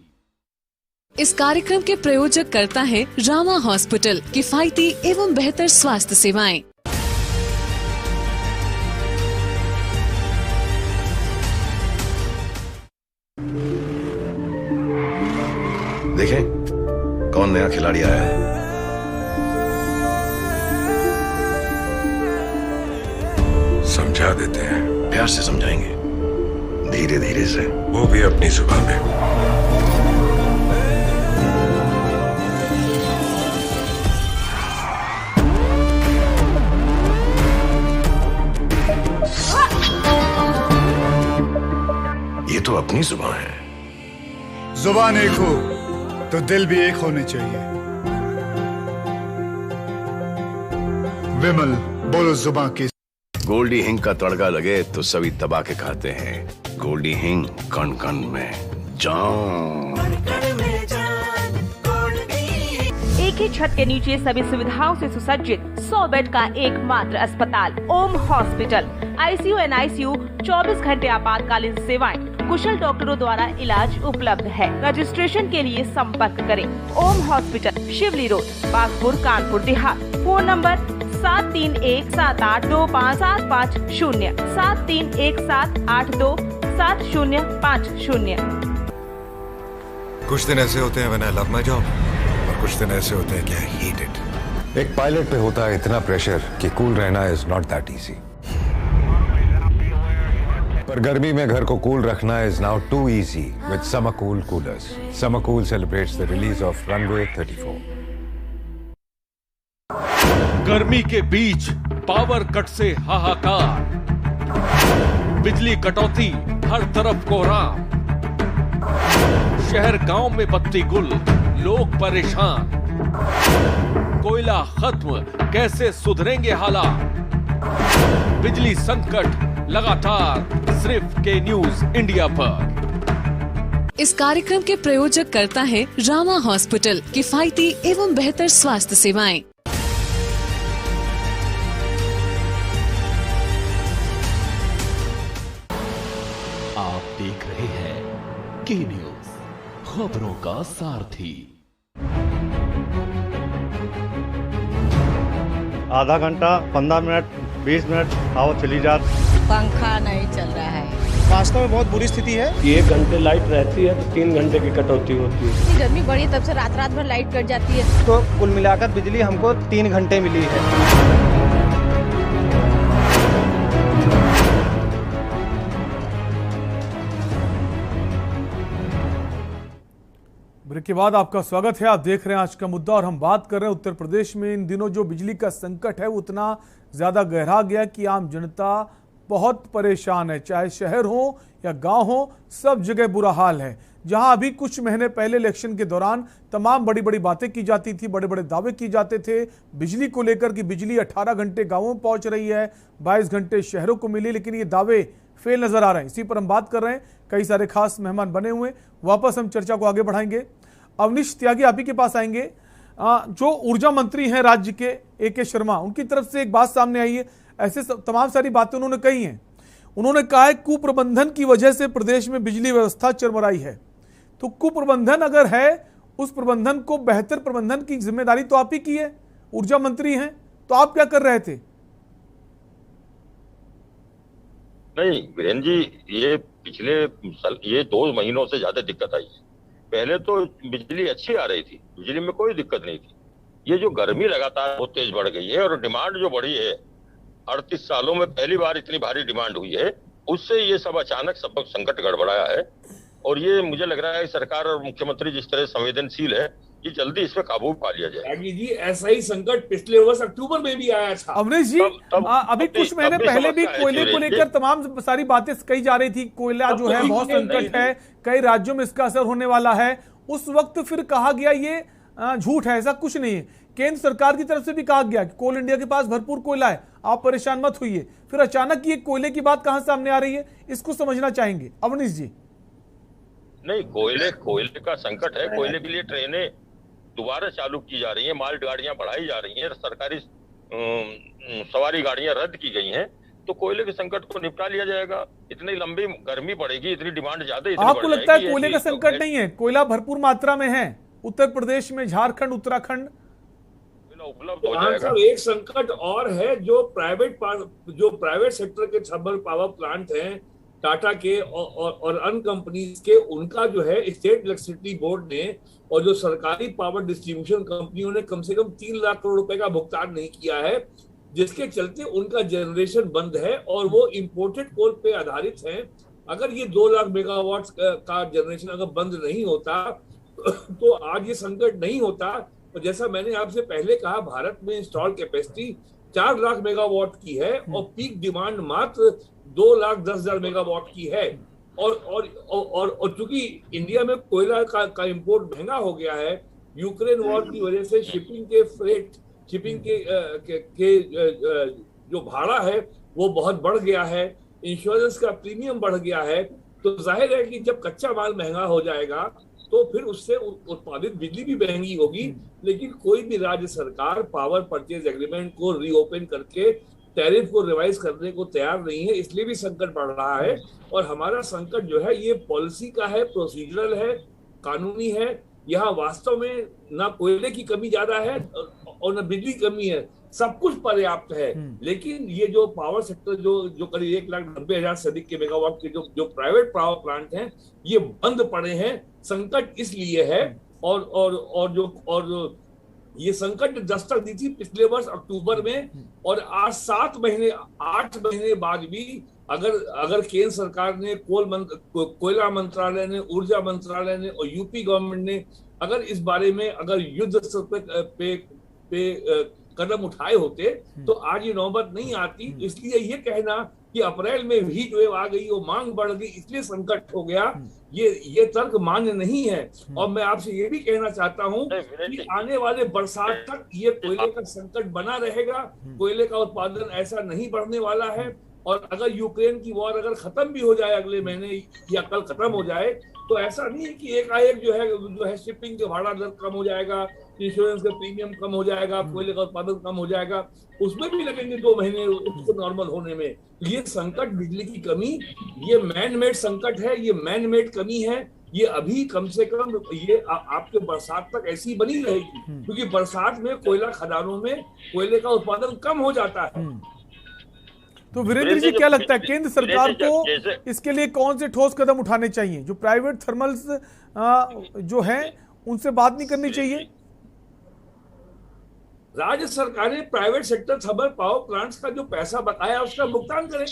इस कार्यक्रम के प्रायोजक करता है रामा हॉस्पिटल, किफायती एवं बेहतर स्वास्थ्य सेवाएं। देखें कौन नया खिलाड़ी आया है। समझा देते हैं, प्यार से समझाएंगे, धीरे धीरे से, वो भी अपनी जुबान में। ये तो अपनी जुबान है। जुबान एक हो तो दिल भी एक होने चाहिए। विमल बोलो जुबान की। गोल्डी हिंग का तड़का लगे तो सभी दबा के खाते हैं। गोल्डी हिंग कण कण में जान। एक ही छत के नीचे सभी सुविधाओं से सुसज्जित 100 बेड का एकमात्र अस्पताल ओम हॉस्पिटल। आईसीयू एनआईसीयू 24 घंटे आपातकालीन सेवाएं, कुशल डॉक्टरों द्वारा इलाज उपलब्ध है। रजिस्ट्रेशन के लिए संपर्क करें। ओम हॉस्पिटल, शिवली road, Bagpur, Kanpur Dehat. Phone number 7317825750 7317827050। कुछ दिन ऐसे होते हैं when I love my job, और कुछ दिन ऐसे होते हैं कि आई हेट इट। एक पायलट पे होता है इतना प्रेशर कि कूल रहना इज नॉट दैट इजी। पर गर्मी में घर को कूल रखना is now too easy with summer cool coolers. Summer cool celebrates the release of runway 34। गर्मी के बीच पावर कट से हाहाकार, बिजली कटौती, हर तरफ कोहराम, शहर गांव में बत्ती गुल, लोग परेशान। कोयला खत्म, कैसे सुधरेंगे हालात? बिजली संकट लगातार सिर्फ के न्यूज इंडिया पर। इस कार्यक्रम के प्रायोजक करता है रामा हॉस्पिटल, किफायती एवं बेहतर स्वास्थ्य सेवाएं। आप देख रहे हैं के न्यूज, खबरों का सारथी। आधा घंटा 15 मिनट 20 मिनट हवा चली जाती, पंखा नहीं चल रहा है। वास्तव में बहुत बुरी स्थिति है। 1 घंटे लाइट रहती है तो 3 घंटे की कटौती होती है। इतनी गर्मी बढ़ी तब से रात रात भर लाइट कट जाती है। तो कुल मिलाकर बिजली हमको 3 घंटे मिली है। ब्रेक के बाद आपका स्वागत है। आप देख रहे हैं आज का मुद्दा और हम बात कर रहे हैं उत्तर प्रदेश में इन दिनों जो बिजली का संकट है वो उतना ज़्यादा गहरा गया कि आम जनता बहुत परेशान है। चाहे शहर हो या गांव हो, सब जगह बुरा हाल है। जहां अभी कुछ महीने पहले इलेक्शन के दौरान तमाम बड़ी बड़ी बातें की जाती थी, बड़े बड़े दावे किए जाते थे बिजली को लेकर कि बिजली 18 घंटे गाँवों में पहुँच रही है, 22 घंटे शहरों को मिली, लेकिन ये दावे फेल नजर आ रहे हैं। इसी पर हम बात कर रहे हैं। कई सारे खास मेहमान बने हुए। वापस हम चर्चा को आगे बढ़ाएंगे। अवनीश त्यागी आप ही के पास आएंगे। जो ऊर्जा मंत्री हैं राज्य के ए.के. शर्मा, उनकी तरफ से एक बात सामने आई है। ऐसे तमाम सारी बातें उन्होंने कही हैं। उन्होंने कहा है कुप्रबंधन की वजह से प्रदेश में बिजली व्यवस्था चरमराई है। तो कुप्रबंधन अगर है, उस प्रबंधन को बेहतर प्रबंधन की जिम्मेदारी तो आप ही की है, ऊर्जा मंत्री हैं, तो आप क्या कर रहे थे? नहीं वीरेंद्र जी, ये पिछले ये 2 महीनों से ज्यादा दिक्कत आई है। पहले तो बिजली अच्छी आ रही थी, बिजली में कोई दिक्कत नहीं थी। ये जो गर्मी लगातार बहुत तेज बढ़ गई है और डिमांड जो बढ़ी है, 38 सालों में पहली बार इतनी भारी डिमांड हुई है, उससे ये सब अचानक सब संकट गड़बड़ाया है। और ये मुझे लग रहा है सरकार और मुख्यमंत्री जिस तरह संवेदनशील है, ये जल्दी इस पे काबू पा लिया जाए। जी ऐसा ही संकट पिछले वर्ष अक्टूबर में भी आया था। अवनीश जी, अभी कुछ महीने पहले भी कोयले को लेकर तमाम सारी बातें कही जा रही थी, कोयला जो है बहुत संकट है, कई राज्यों में इसका असर होने वाला है। उस वक्त फिर कहा गया ये झूठ है, ऐसा कुछ नहीं है। केंद्र सरकार की तरफ से भी कहा गया कि कोल इंडिया के पास भरपूर कोयला है, आप परेशान मत होइए। फिर अचानक ये कोयले की बात कहां सामने आ रही है, इसको समझना चाहेंगे अवनीश जी। नहीं, कोयले का संकट है। कोयले के लिए ट्रेनें दोबारा चालू की जा रही हैं, माल गाड़ियां बढ़ाई जा रही हैं, सरकारी सवारी गाड़ियां रद्द की गई हैं, तो कोयले के संकट को निपटा लिया जाएगा। इतनी लंबी गर्मी पड़ेगी, इतनी डिमांड ज्यादा, आपको लगता है कोयले का संकट नहीं है? कोयला भरपूर मात्रा में है उत्तर प्रदेश में, झारखंड, उत्तराखंड उपलब्ध हो जाएगा। एक संकट और है, जो प्राइवेट सेक्टर के थर्मल पावर प्लांट हैं टाटा के और अन्य कंपनीज के, उनका जो है स्टेट इलेक्ट्रिसिटी बोर्ड ने और जो सरकारी पावर डिस्ट्रीब्यूशन कंपनियों ने कम से कम 3 लाख करोड़ रुपए का भुगतान नहीं किया है, जिसके चलते उनका जनरेशन बंद है और वो इम्पोर्टेड कोल पे आधारित है। अगर ये 2 लाख मेगावाट का जनरेशन अगर बंद नहीं होता तो आज ये संकट नहीं होता। और जैसा मैंने आपसे पहले कहा, भारत में इंस्टॉल कैपेसिटी 4 लाख मेगावाट की है और पीक डिमांड मात्र 2,10,000 मेगावाट की है। और चूंकि इंडिया में कोयला का इंपोर्ट महंगा हो गया है, यूक्रेन वॉर की वजह से शिपिंग के जो भाड़ा है वो बहुत बढ़ गया है, इंश्योरेंस का प्रीमियम बढ़ गया है, तो जाहिर है कि जब कच्चा माल महंगा हो जाएगा तो फिर उससे उत्पादित बिजली भी महंगी होगी। लेकिन कोई भी राज्य सरकार पावर परचेज एग्रीमेंट को रीओपन करके टैरिफ को रिवाइज करने को तैयार नहीं है, इसलिए भी संकट बढ़ रहा है। और हमारा संकट जो है ये पॉलिसी का है, प्रोसीजरल है, कानूनी है। यहाँ वास्तव में ना कोयले की कमी ज्यादा है और ना बिजली कमी है, सब कुछ पर्याप्त है। लेकिन ये जो पावर सेक्टर जो करीब 1,90,000 से अधिक के मेगावाट के जो प्राइवेट पावर प्लांट हैं, ये बंद पड़े हैं। संकट इसलिए है और ये संकट दस्तक दी थी पिछले वर्ष अक्टूबर में, और आज 8 महीने बाद भी अगर केंद्र सरकार ने, कोयला मंत्रालय ने, ऊर्जा मंत्रालय ने और यूपी गवर्नमेंट ने अगर इस बारे में अगर युद्ध स्तर पे कदम उठाए होते तो आज ये नौबत नहीं आती। इसलिए ये कहना कि अप्रैल में हीट वेव आ गई, वो मांग बढ़ गई, इसलिए संकट हो गया, ये तर्क मान्य नहीं है। और मैं आपसे ये भी कहना चाहता हूँ कि आने वाले बरसात तक ये कोयले का संकट बना रहेगा। कोयले का उत्पादन ऐसा नहीं बढ़ने वाला है। और अगर यूक्रेन की वॉर अगर खत्म भी हो जाए अगले महीने या कल खत्म हो जाए, तो ऐसा नहीं है कि एकाएक जो है शिपिंग के भाड़ा दर कम हो जाएगा, इंश्योरेंस का प्रीमियम कम हो जाएगा, कोयले का उत्पादन कम हो जाएगा, उसमें भी लगेंगे 2 महीने उसको नॉर्मल होने में। ये संकट, बिजली की कमी, ये मैन मेड संकट है, ये मैन मेड कमी है। ये अभी कम से कम ये आपके बरसात तक ऐसी बनी रहेगी, क्योंकि बरसात में कोयला खदानों में कोयले का उत्पादन कम हो जाता है। तो वीरेंद्र जी, क्या लगता है केंद्र सरकार को इसके लिए कौन से ठोस कदम उठाने चाहिए? जो प्राइवेट थर्मल्स जो हैं उनसे बात नहीं करनी चाहिए? राज्य सरकारें private sector thermal power plants का जो पैसा बकाया उसका भुगतान करें,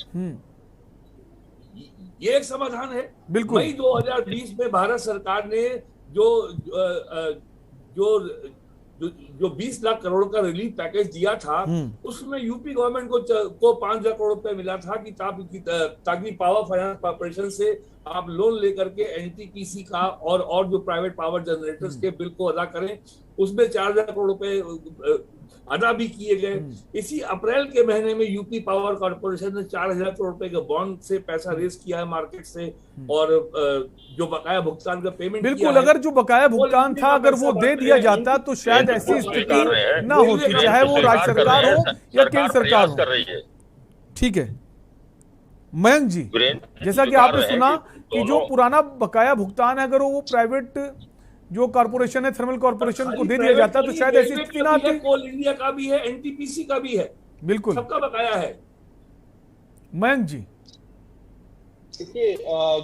ये एक समाधान है। बिल्कुल। मई 2020 में भारत सरकार ने जो 20 लाख करोड़ का रिलीफ पैकेज दिया था, उसमें यूपी गवर्नमेंट को 5 लाख करोड़ रुपए मिला था कि ताकि पावर फाइनेंस कॉर्पोरेशन से आप लोन लेकर के एनटीपीसी का और जो प्राइवेट पावर जनरेटर्स के बिल को अदा करें। उसमें 4 लाख करोड़ रुपए अदा भी किए गए। इसी अप्रैल के महीने में यूपी पावर कॉर्पोरेशन ने 4,000 करोड़ रुपए के बॉन्ड से पैसा रेज किया है मार्केट से, और जो बकाया भुगतान का पेमेंट बिल्कुल, अगर जो बकाया भुगतान था अगर वो दे दिया जाता तो शायद ऐसी स्थिति ना होती, चाहे वो राज्य सरकार हो या केंद्र सरकार हो। ठीक है मयंक जी, जैसा कि आपने सुना कि जो पुराना बकाया भुगतान है अगर वो प्राइवेट जो कॉर्पोरेशन है, थर्मल कॉर्पोरेशन को दे दिया जाता तो शायद ऐसी स्थिति ना आती। कोल इंडिया का भी है, एनटीपीसी का भी है, बिल्कुल सबका बकाया है। मयंक जी, देखिए,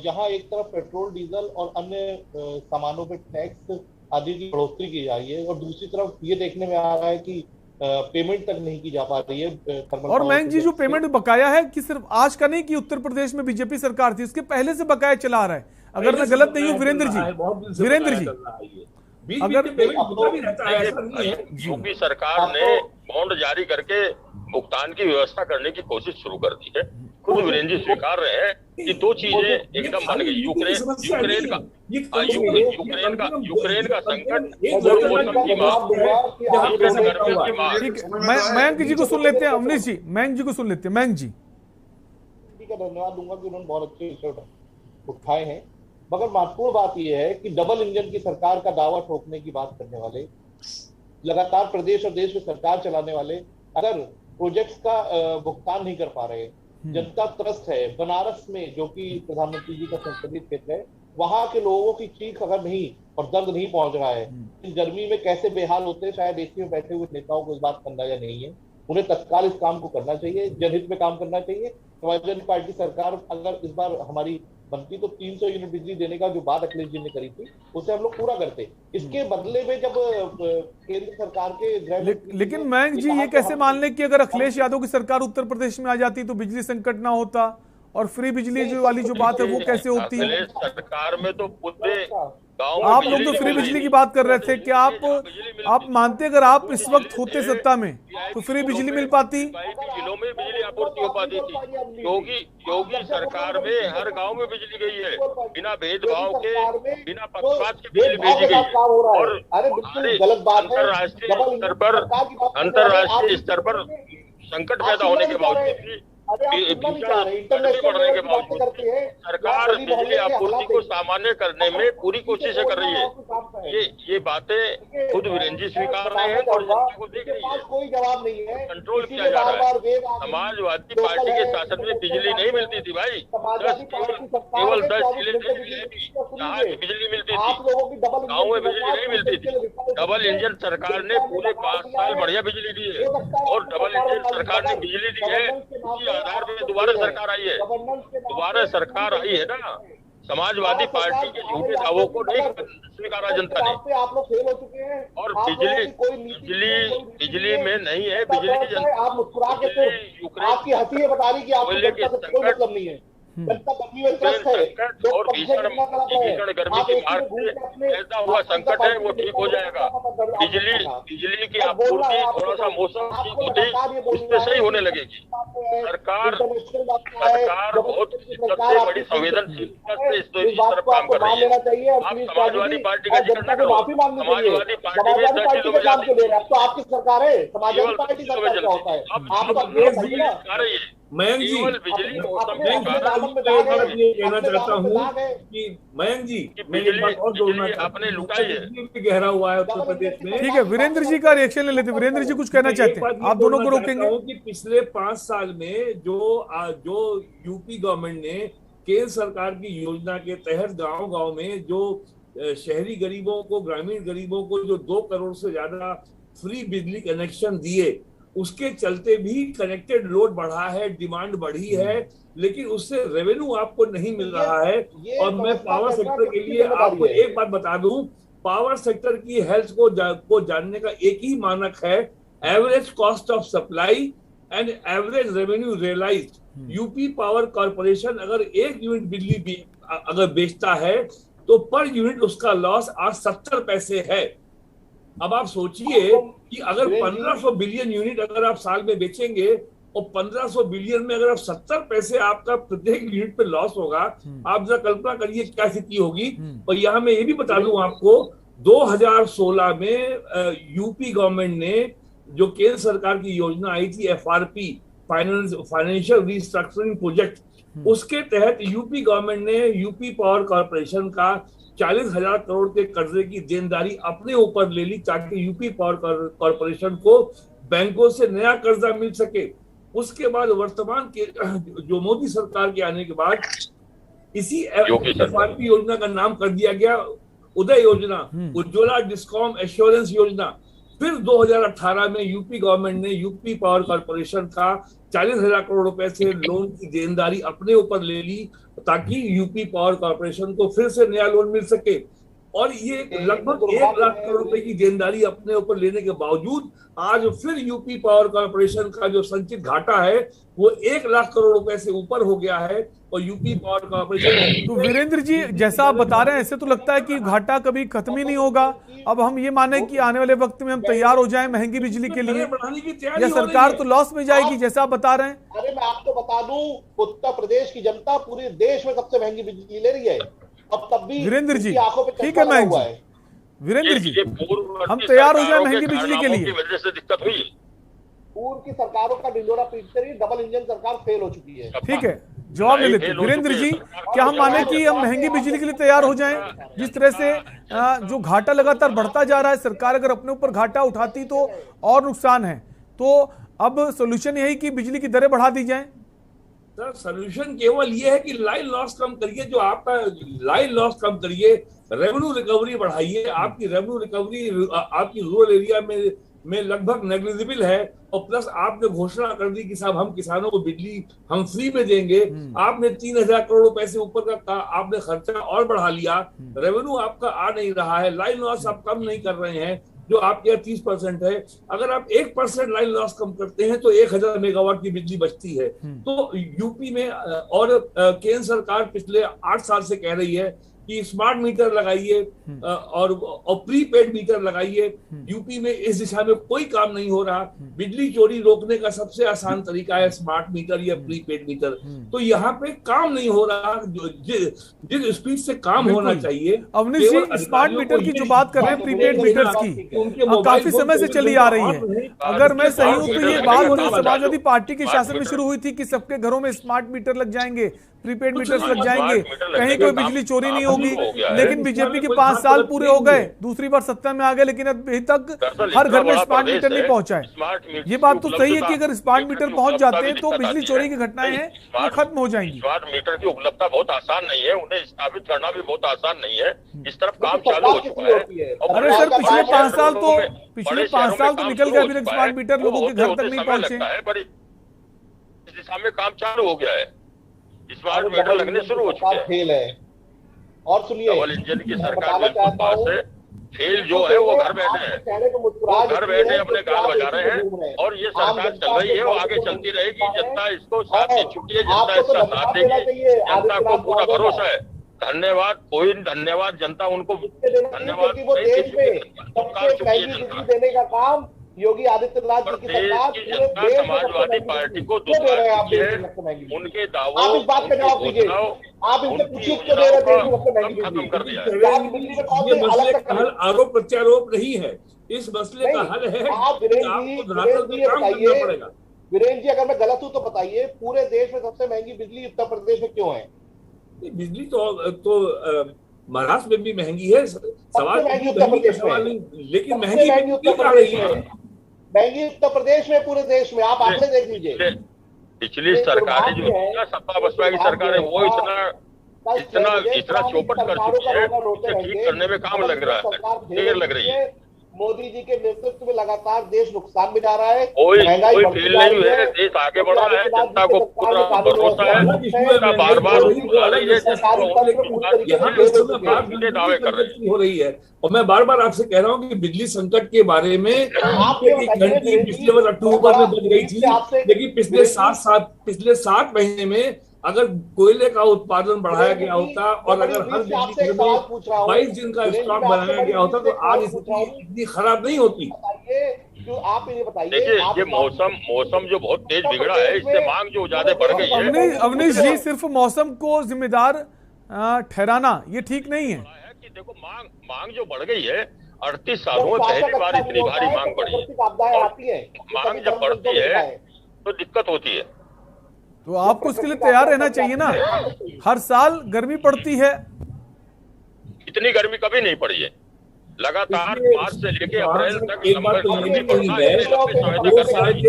जहां एक तरफ पेट्रोल डीजल और अन्य सामानों पे टैक्स आदि की बढ़ोतरी की जा रही है, और दूसरी तरफ ये देखने में आ रहा है कि पेमेंट तक नहीं की जा पा रही है। और मयंक जी, जो पेमेंट बकाया है कि सिर्फ आज का नहीं कि उत्तर प्रदेश में बीजेपी सरकार थी, उसके पहले से बकाया चला आ रहा है, अगर मैं गलत नहीं हूँ वीरेंद्र जी। अगर यूपी सरकार ने बॉन्ड जारी करके भुगतान की व्यवस्था करने की कोशिश शुरू कर दी है। खुद वीरेंद्र जी स्वीकार रहे हैं कि दो चीजें एकदम बन गई, यूक्रेन का संकट, मयंक जी को सुन लेते हैं, अवनीश जी, मयंक जी को सुन लेते हैं। मयंक जी का धन्यवाद दूंगा कि उन्होंने बहुत अच्छे विषय उठाए हैं, मगर महत्वपूर्ण बात यह है कि डबल इंजन की सरकार का दावा ठोकने की बात करने वाले, लगातार प्रदेश और देश में सरकार चलाने वाले अगर प्रोजेक्ट्स का भुगतान नहीं कर पा रहे, जनता त्रस्त है। बनारस में, जो कि प्रधानमंत्री जी का संसदीय क्षेत्र है, वहां के लोगों की चीख अगर नहीं और दर्द नहीं पहुंच रहा है, इस गर्मी में कैसे बेहाल होते हैं, शायद एसी में बैठे हुए नेताओं को इस बात का अंदाजा नहीं है। उन्हें तत्काल इस काम को करना चाहिए, जनहित में काम करना चाहिए। समाजवादी पार्टी सरकार अगर इस बार हमारी बनती तो 300 यूनिट बिजली देने का जो बात अखिलेश जी ने करी थी, उसे हम लोग पूरा करते। इसके बदले में जब केंद्र सरकार के लेकिन मयंक जी, ये कैसे मान लें कि अगर अखिलेश यादव की सरकार उत्तर प्रदेश में आ जाती तो बिजली संकट ना होता, और फ्री बिजली जो वाली जो बात है वो कैसे होती? सरकार में तो पूरे गाँव आप लोग तो फ्री बिजली की बात कर रहे थे, क्या आप मानते अगर आप इस वक्त होते सत्ता में तो फ्री बिजली मिल पाती? जिलों में बिजली आपूर्ति हो पाती थी। योगी सरकार में हर गांव में बिजली गई है, बिना भेदभाव के, बिना पक्षपात के बिजली भेजी गई है। और अंतरराष्ट्रीय स्तर पर संकट पैदा होने के बावजूद भी, बढ़ने के बावजूद सरकार बिजली आपूर्ति को सामान्य करने में पूरी कोशिशें कर रही है। ये बातें खुद वीरेंद्र जी स्वीकार रहे हैं और जनता को देख रही है। कोई जवाब नहीं है, कंट्रोल किया जा रहा है। समाजवादी पार्टी के शासन में बिजली नहीं मिलती थी भाई, केवल 10 जिले जहाँ बिजली मिलती थी, गाँव में बिजली नहीं मिलती थी। डबल इंजन सरकार ने पूरे 5 साल बढ़िया बिजली दी है, और डबल इंजन सरकार ने बिजली दी है आधार पे दोबारा सरकार आई है। दोबारा सरकार आई है ना, समाजवादी पार्टी के झूठे दावों को नहीं स्वीकारा जनता ने। आप लोग फेल हो चुके हैं, और बिजली में नहीं है, बिजली की जनता, आप मुस्कुरा के सिर्फ आपकी हंसी ये बता रही कि आपको जनता से कोई मतलब नहीं है। जनता गर्मी में त्रस्त है, और भीषण गर्मी की मार से ऐसा हुआ संकट है वो ठीक हो जाएगा। बिजली की आपूर्ति थोड़ा सा मौसम ठीक होती उससे सही होने लगेगी। सरकार बहुत दिक्कत से, बड़ी संवेदनशीलता से इस तरफ काम कर रही है। आप समाजवादी पार्टी का जिक्र न करो, समाजवादी पार्टी में 10 जिलों में जाती है तो आपकी सरकार है, समाजवादी पार्टी सरकार क्या होता है? आ रही है मयंक जी, बिजली कहना चाहता हूँ कि मयंक जी, बिजली आपने लुटाई है, गहरा हुआ है उत्तर प्रदेश में। ठीक है, वीरेंद्र जी का रिएक्शन ले लेते। वीरेंद्र जी कुछ कहना चाहते हैं, आप दोनों को रोकेंगे कि पिछले 5 साल में जो यूपी गवर्नमेंट ने केंद्र सरकार की योजना के तहत गांव में जो शहरी गरीबों को, ग्रामीण गरीबों को जो 2 करोड़ से ज्यादा फ्री बिजली कनेक्शन दिए, उसके चलते भी कनेक्टेड लोड बढ़ा है, डिमांड बढ़ी है, लेकिन उससे रेवेन्यू आपको नहीं मिल रहा है। और मैं पावर सेक्टर के लिए आपको एक बात बता दूं, पावर सेक्टर की हेल्थ को जानने का एक ही मानक है, average cost of supply and average revenue realised. UP power corporation अगर 1 यूनिट बिजली अगर बेचता है तो पर यूनिट उसका लॉस आज 70 पैसे है। अब आप सोचिए कि अगर 1500 बिलियन यूनिट अगर आप साल में बेचेंगे और 1500 बिलियन में अगर आप 70 पैसे आपका प्रत्येक यूनिट पे लॉस होगा, आप जरा कल्पना करिए क्या स्थिति होगी। और यहाँ मैं ये भी बता दूं आपको, 2016 में यूपी गवर्नमेंट ने जो केंद्र सरकार की योजना आई थी FRP, फाइनेंशियल रिस्ट्रक्चरिंग प्रोजेक्ट, उसके तहत यूपी गवर्नमेंट ने यूपी पावर कॉर्पोरेशन का 40,000 करोड़ के कर्जे की देनदारी अपने ऊपर ले ली ताकि यूपी पावर कॉर्पोरेशन को बैंकों से नया कर्जा मिल सके। उसके बाद वर्तमान के जो मोदी सरकार के आने के बाद इसी FRP योजना का नाम कर दिया गया उदय योजना, उज्ज्वला डिस्कॉम एश्योरेंस योजना। फिर 2018 में यूपी गवर्नमेंट ने यूपी पावर कॉर्पोरेशन का 40,000 करोड़ रुपए से लोन की देनदारी अपने ऊपर ले ली ताकि यूपी पावर कॉर्पोरेशन को फिर से नया लोन मिल सके। और ये लगभग 1 लाख करोड़ रुपए की देनदारी अपने ऊपर लेने के बावजूद आज फिर यूपी पावर कॉर्पोरेशन का जो संचित घाटा है वो 1 लाख करोड़ रुपए से ऊपर हो गया है। और यूपी पावर कॉर्पोरेशन, तो वीरेंद्र जी जैसा आप बता रहे हैं ऐसे तो लगता है कि घाटा कभी खत्म ही नहीं होगा। अब हम ये माने कि आने वाले वक्त में हम तैयार हो जाएं महंगी बिजली के लिए, या सरकार तो लॉस में जाएगी जैसा आप बता रहे हैं? अरे मैं आपको बता दूं, उत्तर प्रदेश की जनता पूरे देश में सबसे महंगी बिजली ले रही है। अब तब भी वीरेंद्र जी ठीक है मयंक जी, वीरेंद्र जी हम तैयार हो जाए महंगी बिजली के लिए। वजह से दिक्कत हुई, पूर्व की सरकारों का ढिंडोरा पीटते रही, डबल इंजन सरकार फेल हो चुकी है। ठीक है, जवाब ले लेते वीरेंद्र जी, क्या हम माने कि हम महंगी बिजली के लिए तैयार हो जाएं? जिस तरह से जो घाटा लगातार बढ़ता जा रहा है, सरकार अगर अपने ऊपर घाटा उठाती तो और नुकसान है, तो अब सोल्यूशन यही कि बिजली की दरें बढ़ा दी जाएं? सर सोल्यूशन केवल ये है कि लाइन लॉस कम करिए, जो आपका लाइन लॉस कम करिए, रेवेन्यू रिकवरी बढ़ाइए। आपकी रेवेन्यू रिकवरी आपकी रूरल एरिया में लगभग नेग्लिजिबल है। और प्लस आपने घोषणा कर दी कि साहब हम किसानों को बिजली हम फ्री में देंगे। आपने 3000 करोड़ रुपए से ऊपर का आपने खर्चा और बढ़ा लिया, रेवेन्यू आपका आ नहीं रहा है, लाइन लॉस आप कम नहीं कर रहे हैं जो आपके 30% है। अगर आप 1% लाइन लॉस कम करते हैं तो 1000 मेगावाट की बिजली बचती है। तो यूपी में और केंद्र सरकार पिछले 8 साल से कह रही है कि स्मार्ट मीटर लगाइए और प्रीपेड मीटर लगाइए। यूपी में इस दिशा में कोई काम नहीं हो रहा। बिजली चोरी रोकने का सबसे आसान तरीका है स्मार्ट मीटर या प्रीपेड मीटर। तो यहाँ पे काम नहीं हो रहा जिस स्पीड से काम होना चाहिए। अवनीश जी, स्मार्ट मीटर की जो बात कर रहे हैं, प्रीपेड मीटर्स की काफी समय से चली आ रही है। अगर मैं सही हूँ तो ये बात समाजवादी पार्टी के शासन में शुरू हुई थी कि सबके घरों में स्मार्ट मीटर लग जाएंगे, प्रीपेड मीटर्स लग जाएंगे, कहीं कोई बिजली चोरी नहीं होगी। लेकिन बीजेपी के 5 साल पूरे हो गए, दूसरी बार सत्ता में आ गए, लेकिन अभी तक हर घर में स्मार्ट मीटर नहीं पहुंचा है। ये बात तो सही है कि अगर स्मार्ट मीटर पहुंच जाते हैं तो बिजली चोरी की घटनाएं हैं वो खत्म हो जाएंगी। स्मार्ट मीटर की उपलब्धता बहुत आसान नहीं है, उन्हें स्थापित करना भी बहुत आसान नहीं है। इस तरफ काम चालू हो चुका है। अरे सर, पिछले 5 साल तो निकल गए, अभी तक स्मार्ट मीटर लोगों के घर तक नहीं पहुंचे। इस दिशा में काम चालू हो गया है, स्मार्ट मीटर लगने शुरू हो चुके हैं। और सुनिए, डबल इंजन की सरकार बिल्कुल पास है। फेल जो है वो घर बैठे हैं, वो घर बैठे अपने गाल बजा रहे हैं। और ये सरकार चल रही है, वो आगे चलती रहेगी। जनता इसको साथ दे चुकी है, जनता इसका साथ देगी, जनता को पूरा भरोसा है। धन्यवाद, कोई धन्यवाद जनता उनको धन्यवाद देने का काम योगी आदित्यनाथ जी की सरकार पूरे देश समाजवादी पार्टी को उनके दावों, आप इस बात का जवाब दीजिए। आप इनसे पूछिए क्यों दे रहे थे खत्म कर दिया। ये मसले का हल आरोप प्रत्यारोप नहीं है, इस मसले का हल है आपको धरातल पे काम करना पड़ेगा। वीरेंद्र जी, अगर मैं गलत हूँ तो बताइए, पूरे देश में सबसे महंगी बिजली उत्तर प्रदेश में क्यों है? बिजली तो महाराष्ट्र में भी महंगी है, सवाल नहीं, लेकिन महंगी क्यों आ रही है? महंगी उत्तर प्रदेश में, पूरे देश में, आप आंकड़े देख लीजिए। पिछली सरकारें जो थी ना, सपा बसपा की सरकारें, वो इतना चौपट कर चुकी है, उसे ठीक करने में काम लग रहा है, देर लग रही है। मोदी जी के नेतृत्व में लगातार देश नुकसान में जा रहा है, कोई फेल नहीं है, देश आगे बढ़ रहा है, जनता को पूरा भरोसा है, जनता बार बार दावे कर रही हो रही है। और मैं बार बार आपसे कह रहा हूँ कि बिजली संकट के बारे में घंटी पिछले वर्ष अक्टूबर में बन गई थी, लेकिन पिछले 7 महीने में अगर कोयले का उत्पादन बढ़ाया गया होता और अगर हर बिजली घर में 22 दिन का स्टॉक बनाया गया होता तो आज स्थिति इतनी खराब नहीं होती। आप ये बताइए, देखिए ये मौसम जो बहुत तेज बिगड़ा है, इससे मांग जो ज्यादा बढ़ गई है। अवनीश जी, सिर्फ मौसम को जिम्मेदार ठहराना ये ठीक नहीं है कि देखो मांग जो बढ़ गई है, 38 सालों में पहली बार इतनी भारी मांग बढ़ी है। मांग जब बढ़ती है तो दिक्कत होती है, तो आपको उसके लिए तैयार रहना चाहिए ना। हर साल गर्मी पड़ती है, इतनी गर्मी कभी नहीं पड़ी है। लगातार मार्च से लेके अप्रैल तक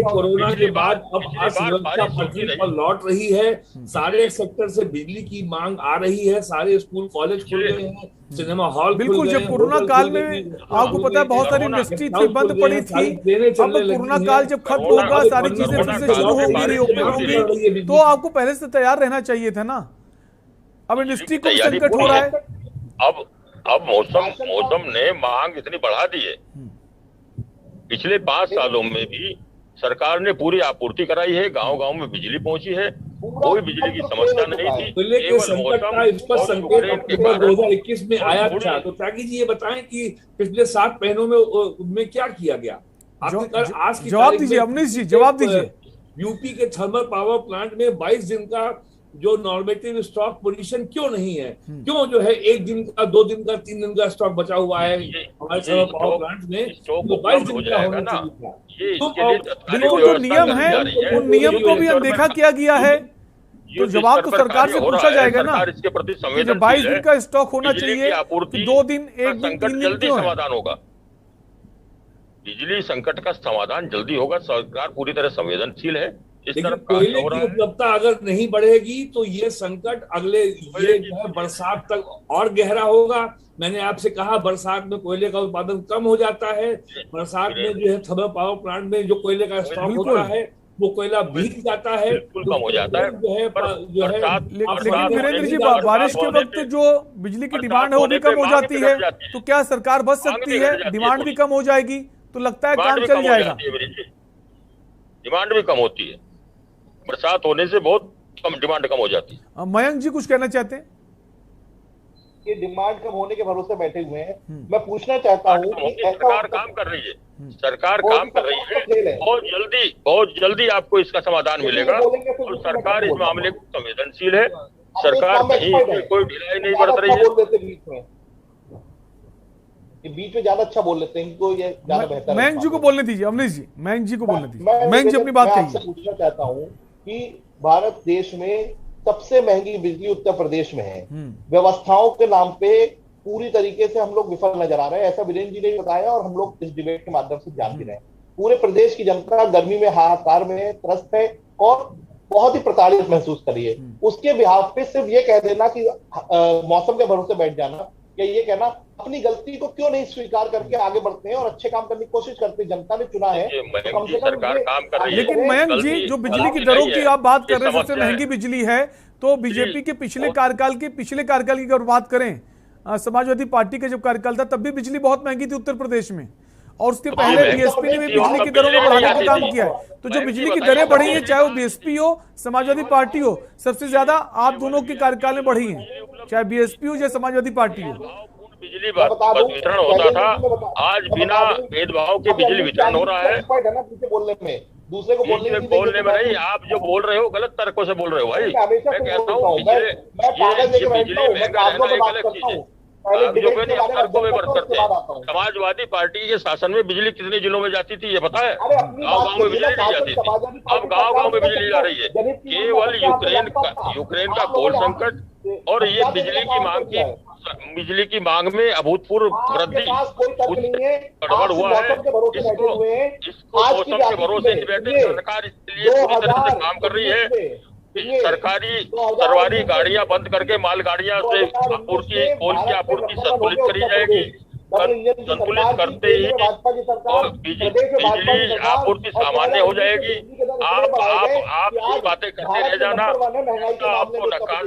कोरोना के बाद अब अर्थव्यवस्था पटरी पर लौट रही है। सारे सेक्टर से बिजली की मांग आ रही है, सारे स्कूल कॉलेज खुल गए हैं, सिनेमा हॉल बिल्कुल। जब कोरोना काल में आपको पता है बहुत सारी इंडस्ट्री थी, बंद पड़ी थी। अब कोरोना काल जब खत्म होगा, सारी चीजें फिर से शुरू होंगी, रीओपन होंगी, तो आपको पहले से तैयार रहना चाहिए था ना। अब इंडस्ट्री को संकट हो रहा है। अब मौसम ने मांग इतनी बढ़ा दी है। पिछले 5 सालों में भी सरकार ने पूरी आपूर्ति कराई है, गांव-गांव में बिजली पहुंची है, कोई बिजली की समस्या नहीं थी। केवल संकट का इस पर संकेत अक्टूबर 2021 में आया था। तो त्यागी जी ये बताएं कि पिछले 7 महीनों में क्या किया गया? आज की जवाब दीजिए अवनीश जी, जवाब दीजिए। यूपी के थर्मल पावर प्लांट में 22 दिन का जो नॉर्मेटिव स्टॉक पोजीशन क्यों नहीं है? क्यों जो है 1 दिन का, 2 दिन का, 3 दिन का स्टॉक बचा हुआ है हमारे थर्मल पावर प्लांट में? तो 22 दिन का होना चाहिए था। बिल्कुल, जो नियम है उन नियम को भी अनदेखा किया गया है। तो जवाब तो सरकार से पूछा जाएगा ना, इसके प्रति जो संवेदनशील 22 दिन है। का स्टॉक होना बिजली चाहिए, की आपूर्ति 2 दिन, 1 दिन, संकट 3 दिन जल्दी क्यों है? समाधान होगा। बिजली संकट का समाधान जल्दी होगा। सरकार पूरी तरह संवेदनशील है। इस तरफ कोयले की उपलब्धता अगर नहीं बढ़ेगी तो ये संकट अगले ये जो है बरसात तक और गहरा होगा। मैंने आपसे कहा बरसात में कोयले का उत्पादन कम हो जाता है। बरसात में जो है थर्मल पावर प्लांट में जो कोयले का स्टॉक होता है वो कोयला भीग जाता है, कम हो जाता है। जो है लेकिन वीरेंद्र जी, बारिश के वक्त जो बिजली की डिमांड है वो भी कम हो जाती है। तो क्या सरकार बच सकती है? डिमांड भी कम हो जाएगी तो लगता है काम चल जाएगा। डिमांड भी कम होती है, बरसात होने से बहुत कम डिमांड कम हो जाती है। मयंक जी कुछ कहना चाहते हैं? ये डिमांड कम होने के भरोसे बैठे हुए हैं। मैं पूछना चाहता हूँ कि सरकार काम कर रही है, सरकार काम कर रही है। बहुत जल्दी आपको इसका समाधान मिलेगा। और सरकार इस मामले को संवेदनशील है। सरकार कहीं कोई ढिलाई नहीं बरत रही है। बीच में ज्यादा अच्छा बोल लेते हैं, तो ये ज्यादा बेहतर। मयंक जी को बोलने दीजिए, अवनीश जी, मयंक जी को बोलने दीजिए। मयंक जी अपनी बात कहिए। पूछना चाहता हूँ कि भारत देश में सबसे महंगी बिजली उत्तर प्रदेश में है। व्यवस्थाओं के नाम पे पूरी तरीके से हम लोग विफल नजर आ रहे हैं, ऐसा वीरेंद्र जी ने बताया और हम लोग इस डिबेट के माध्यम से जान भी रहे हैं। पूरे प्रदेश की जनता गर्मी में हाहाकार में त्रस्त है और बहुत ही प्रताड़ित महसूस कर रही है। उसके बिहाफ पे सिर्फ ये कह देना कि मौसम के भरोसे बैठ जाना या ये कहना अपनी गलती को क्यों नहीं स्वीकार करके आगे बढ़ते हैं और अच्छे काम करने की कोशिश करते हैं। जनता ने चुना है, कम से कम सरकार काम कर रही है। लेकिन मयंक जी, जो बिजली की दरों की आप बात कर रहे हैं, सबसे महंगी बिजली है, तो बीजेपी के पिछले कार्यकाल की अगर बात करें, समाजवादी पार्टी का जब कार्यकाल था तब भी बिजली बहुत महंगी थी उत्तर प्रदेश में, और उसके पहले बीएसपी ने भी बिजली की दरों में बढ़ाने का काम किया है। तो जो बिजली की दरें बढ़ी हैं, चाहे वो बीएसपी हो, समाजवादी पार्टी हो, सबसे ज्यादा आप दोनों के कार्यकाल में बढ़ी है, चाहे बीएसपी हो या समाजवादी पार्टी हो। बिजली वितरण होता था, आज बिना भेदभाव के बिजली वितरण हो रहा है। बोलने में दूसरे को बोलने में नहीं, आप जो बोल रहे हो गलत तर्कों से बोल रहे हो भाई। मैं कहता हूँ बिजली महंगा रहना एक अलग चीज है। तर्कों में बरत करते हैं। समाजवादी पार्टी के शासन में बिजली कितने जिलों में जाती थी ये पता है? गाँव-गाँव में बिजली नहीं जाती थी, अब गाँव-गाँव में बिजली जा रही है। केवल यूक्रेन का कोल संकट और ये बिजली की मांग में अभूतपूर्व वृद्धि, गड़बड़ हुआ है। इसको मौसम के भरोसे नहीं बैठे। सरकार इसके लिए पूरी तरह से काम कर रही है। सरकारी गाड़ियां बंद करके मालगाड़ियां से आपूर्ति, कोल की आपूर्ति संतुलित करी जाएगी। संतुलित करते ही और बिजली आपूर्ति सामान्य हो जाएगी। आप ये बातें करते रह जाना, आपको नकार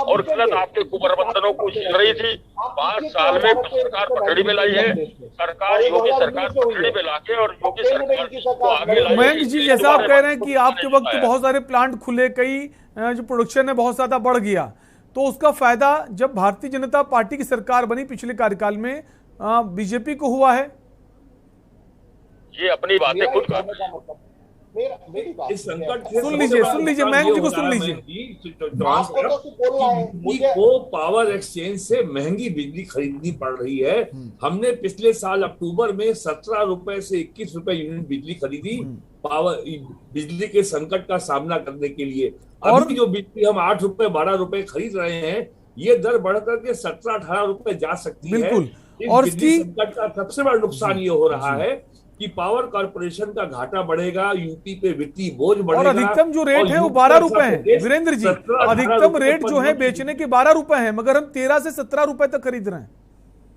और गलत आपके कुप्रबंधनों को छीन रही थी। 5 साल में सरकार पटड़ी में लाई है। सरकार योगी सरकार पटड़ी में लाके और योगी सरकार को आगे लाई। मयंक जी, जैसा आप कह रहे हैं कि आपके वक्त बहुत सारे प्लांट खुले, कई जो प्रोडक्शन है बहुत ज्यादा बढ़ गया, तो उसका फायदा जब भारतीय जनता पार्टी की सरकार बनी पिछले कार्यकाल में बीजेपी को हुआ है। ये अपनी बातें खुद कर इस संकट सुन लीजिए मयंक जी को सुन लीजिए। को पावर एक्सचेंज से महंगी बिजली खरीदनी पड़ रही है। हमने पिछले साल अक्टूबर में 17 रुपए से 21 रुपए यूनिट बिजली खरीदी पावर बिजली के संकट का सामना करने के लिए। अभी जो बिजली हम 8 रुपए 12 रुपए खरीद रहे हैं, ये दर बढ़कर के 17-18 रुपए जा सकती है। और बिजली संकट का सबसे बड़ा नुकसान ये हो रहा है कि पावर कॉर्पोरेशन का घाटा बढ़ेगा, यूपी पे वित्तीय बोझ बढ़ेगा। और अधिकतम जो रेट है वो 12 रुपए है वीरेंद्र जी। अधिकतम रेट जो है बेचने के 12 रुपए है, मगर हम 13 से 17 रुपए तक खरीद रहे हैं।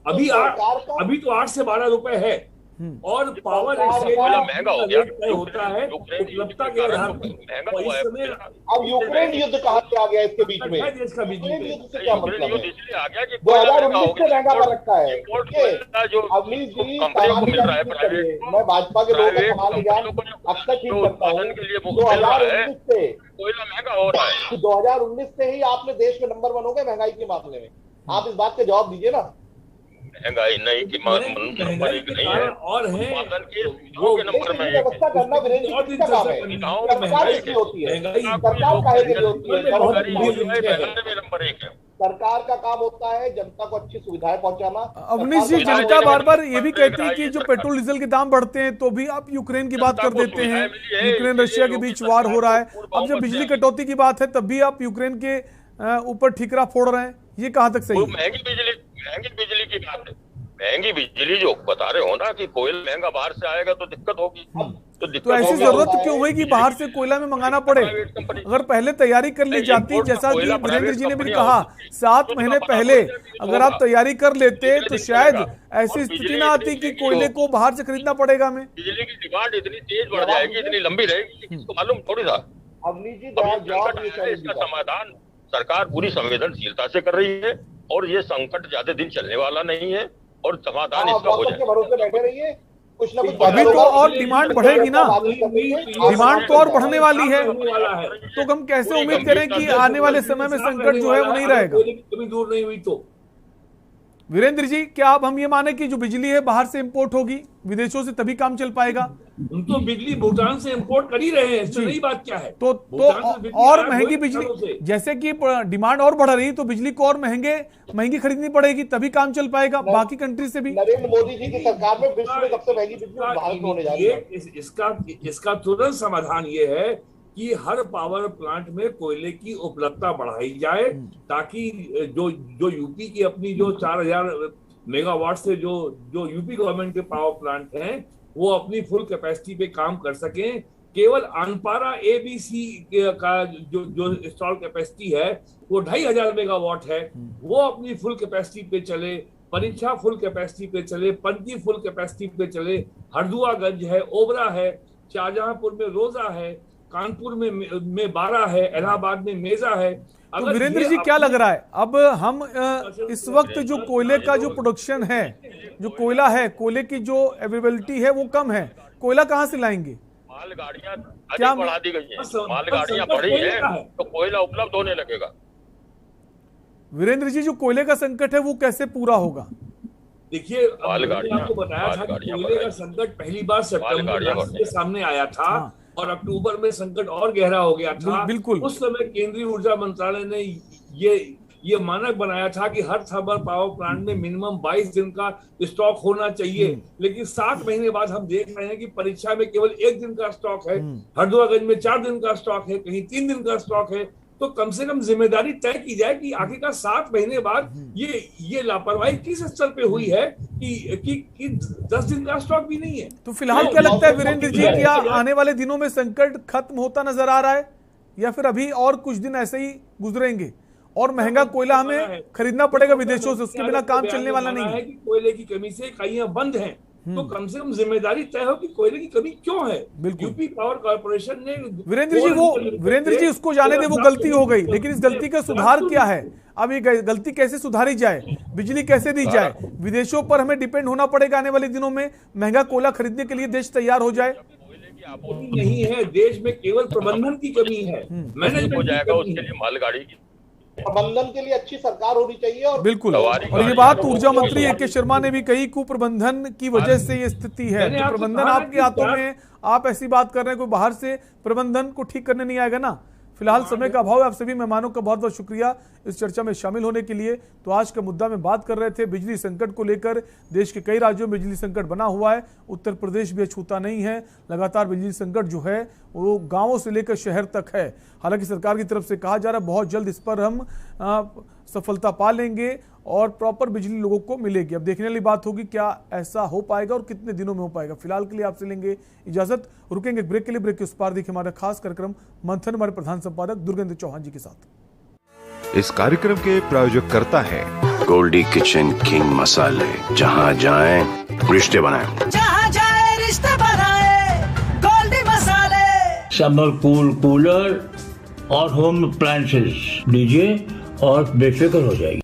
अभी तो 8 से 12 रुपए है। और पावर ऐसे महंगा हो गया होता है उपलब्धता के आधार पर। अब यूक्रेन युद्ध कहाँ से आ गया इसके बीच में? देश का बिजली युद्ध से क्या मतलब है? इसलिए आ गया कि 2019 से महंगा कर रखा है। अवनीश जी, मैं भाजपा के लोगों का सवाल ज्ञान अक्सर ठीक करता हूँ। 2019 से कोयला महंगा हो रहा है, 2019 से ही आपने देश में नंबर 1 हो गए महंगाई के मामले में। आप इस बात का जवाब दीजिए ना। महंगाई नहीं कि नंबर 1 नहीं है, और है वो नंबर में व्यवस्था करना विरेंद्र जी का काम है। सरकार किसकी होती है? सरकार काहे के लिए होती है? नंबर 1 है। सरकार का काम होता है जनता को अच्छी सुविधाएं पहुंचाना। अवनीश जी, जनता बार बार ये भी कहती है कि जो पेट्रोल डीजल के दाम बढ़ते हैं तो भी आप यूक्रेन की बात कर देते हैं। यूक्रेन रशिया के बीच वार हो रहा है। अब जब बिजली कटौती की बात है तब भी आप यूक्रेन के ऊपर ठीकरा फोड़ रहे हैं। ये कहाँ तक सही है? महंगी बिजली की बात है। महंगी बिजली जो बता रहे हो ना कि कोयला महंगा बाहर से आएगा तो दिक्कत होगी। तो ऐसी जरूरत क्यों हुई कि बाहर से कोयला में मंगाना पड़े? अगर पहले तैयारी कर ली जाती, जैसा कि वीरेंद्र जी ने भी कहा 7 महीने पहले अगर आप तैयारी कर लेते तो शायद ऐसी स्थिति ना आती कि कोयले को बाहर से खरीदना पड़ेगा हमें। बिजली की डिमांड इतनी तेज बढ़ जाएगी, इतनी लंबी रहेगी, किसको मालूम थोड़ी था। इसका समाधान सरकार पूरी संवेदनशीलता से कर रही है और ये संकट ज्यादा दिन चलने वाला नहीं है और समाधान इसका हो जाएगा। भरोसे बैठे रहिए, कुछ ना कुछ अभी तो और डिमांड बढ़ेगी ना, डिमांड तो और बढ़ने वाली है, तो हम कैसे उम्मीद करें कि आने वाले समय में संकट जो है वो नहीं रहेगा? कभी दूर नहीं हुई तो वीरेंद्र जी, क्या अब हम ये माने कि जो बिजली है बाहर से इंपोर्ट होगी विदेशों से, तभी काम चल पाएगा? हम तो बिजली भूटान से इंपोर्ट कर ही रहे हैं, इससे नई बात क्या है? तो और महंगी बिजली, जैसे कि डिमांड और बढ़ रही तो बिजली को और महंगी खरीदनी पड़ेगी, तभी काम चल पाएगा बाकी कंट्री से भी। नरेंद्र मोदी जी की सरकार में विश्व में सबसे महंगी बिजली भारत में होने जा रही है। इसका तुरंत समाधान ये है कि हर पावर प्लांट में कोयले की उपलब्धता बढ़ाई जाए, ताकि जो यूपी की अपनी जो 4000 मेगावाट से जो यूपी गवर्नमेंट के पावर प्लांट हैं वो अपनी फुल कैपेसिटी पे काम कर सकें। केवल अनपारा ABC का जो इंस्टॉल कैपेसिटी है वो 2500 मेगावाट है, वो अपनी फुल कैपेसिटी पे चले। परीक्षा फुल कैपेसिटी पे चले, पनकी फुल कैपेसिटी पे चले, हरदुआगंज है, ओबरा है, शाहजहांपुर में रोजा है, कानपुर में 12 है, इलाहाबाद में मेजा है। तो वीरेंद्र जी, क्या लग रहा है अब हम इस वक्त जो कोयले का जो प्रोडक्शन है, जो कोयला है, कोयले की जो अवेलेबिलिटी है वो कम है, कोयला कहाँ से लाएंगे? मालगाड़ियां अधिक बढ़ा दी गई हैं, मालगाड़ियां बढ़ी हैं तो कोयला उपलब्ध होने लगेगा। वीरेंद्र जी, जो कोयले का संकट है वो कैसे पूरा होगा? देखिए, आपको बताया था कि कोयले का संकट पहली बार सितंबर के सामने आया था और अक्टूबर में संकट और गहरा हो गया था। बिल्कुल। उस समय केंद्रीय ऊर्जा मंत्रालय ने ये मानक बनाया था कि हर थर्मल पावर प्लांट में मिनिमम 22 दिन का स्टॉक होना चाहिए, लेकिन 7 महीने बाद हम देख रहे हैं कि परीक्षा में केवल 1 दिन का स्टॉक है, हरदुआगंज में 4 दिन का स्टॉक है, कहीं 3 दिन का स्टॉक है। तो कम से कम जिम्मेदारी तय की जाए कि आखिरकार 7 महीने बाद ये लापरवाही किस स्तर पे हुई है कि 10 दिन का स्टॉक भी नहीं है। तो फिलहाल क्या लगता है वीरेंद्र जी, क्या आने वाले दिनों में संकट खत्म होता नजर आ रहा है या फिर अभी और कुछ दिन ऐसे ही गुजरेंगे और महंगा कोयला हमें खरीदना पड़ेगा विदेशों से, उसके बिना काम चलने वाला नहीं है? कोयले की कमी से इकाइयां बंद हैं, तो कम से कम जिम्मेदारी तय हो कि कोयले की कमी क्यों है। यूपी पावर कॉर्पोरेशन ने वीरेंद्र जी उसको जाने दे, वो गलती हो गई, लेकिन इस गलती का सुधार क्या है? अब ये गलती कैसे सुधारी जाए, बिजली कैसे दी जाए? विदेशों पर हमें डिपेंड होना पड़ेगा आने वाले दिनों में, महंगा कोयला खरीदने के लिए देश तैयार हो जाए? नहीं है, देश में केवल प्रबंधन की कमी है, मैनेजमेंट हो जाएगा, उसके लिए मालगाड़ी की प्रबंधन के लिए अच्छी सरकार होनी चाहिए। और बिल्कुल, और ये बात ऊर्जा मंत्री AK शर्मा ने भी कही, कुप्रबंधन की वजह से ये स्थिति है। तो प्रबंधन आपके हाथों में, आप ऐसी बात कर रहे हैं, कोई बाहर से प्रबंधन को ठीक करने नहीं आएगा ना। फिलहाल समय का अभाव है। आप सभी मेहमानों का बहुत बहुत शुक्रिया इस चर्चा में शामिल होने के लिए। तो आज का मुद्दा में बात कर रहे थे बिजली संकट को लेकर। देश के कई राज्यों में बिजली संकट बना हुआ है, उत्तर प्रदेश भी अछूता नहीं है। लगातार बिजली संकट जो है वो गांवों से लेकर शहर तक है। हालांकि सरकार की तरफ से कहा जा रहा है बहुत जल्द इस पर हम सफलता पा लेंगे और प्रॉपर बिजली लोगों को मिलेगी। अब देखने वाली बात होगी क्या ऐसा हो पाएगा और कितने दिनों में हो पाएगा। फिलहाल के लिए आपसे लेंगे इजाजत, रुकेंगे ब्रेक के लिए। ब्रेक के उस पार देखिए हमारा खास कार्यक्रम मंथन, हमारे प्रधान संपादक दुर्गेंद्र चौहान जी के साथ। इस कार्यक्रम के प्रायोजक करता है गोल्डी किचन किंग मसाले। जहां जाएं रिश्ते बनाएं। रिश्ते बनाए गोल्डी मसाले। समर कूल कूलर और होम अप्लायंसेस लीजिए और बेफिक्र हो जाएगी।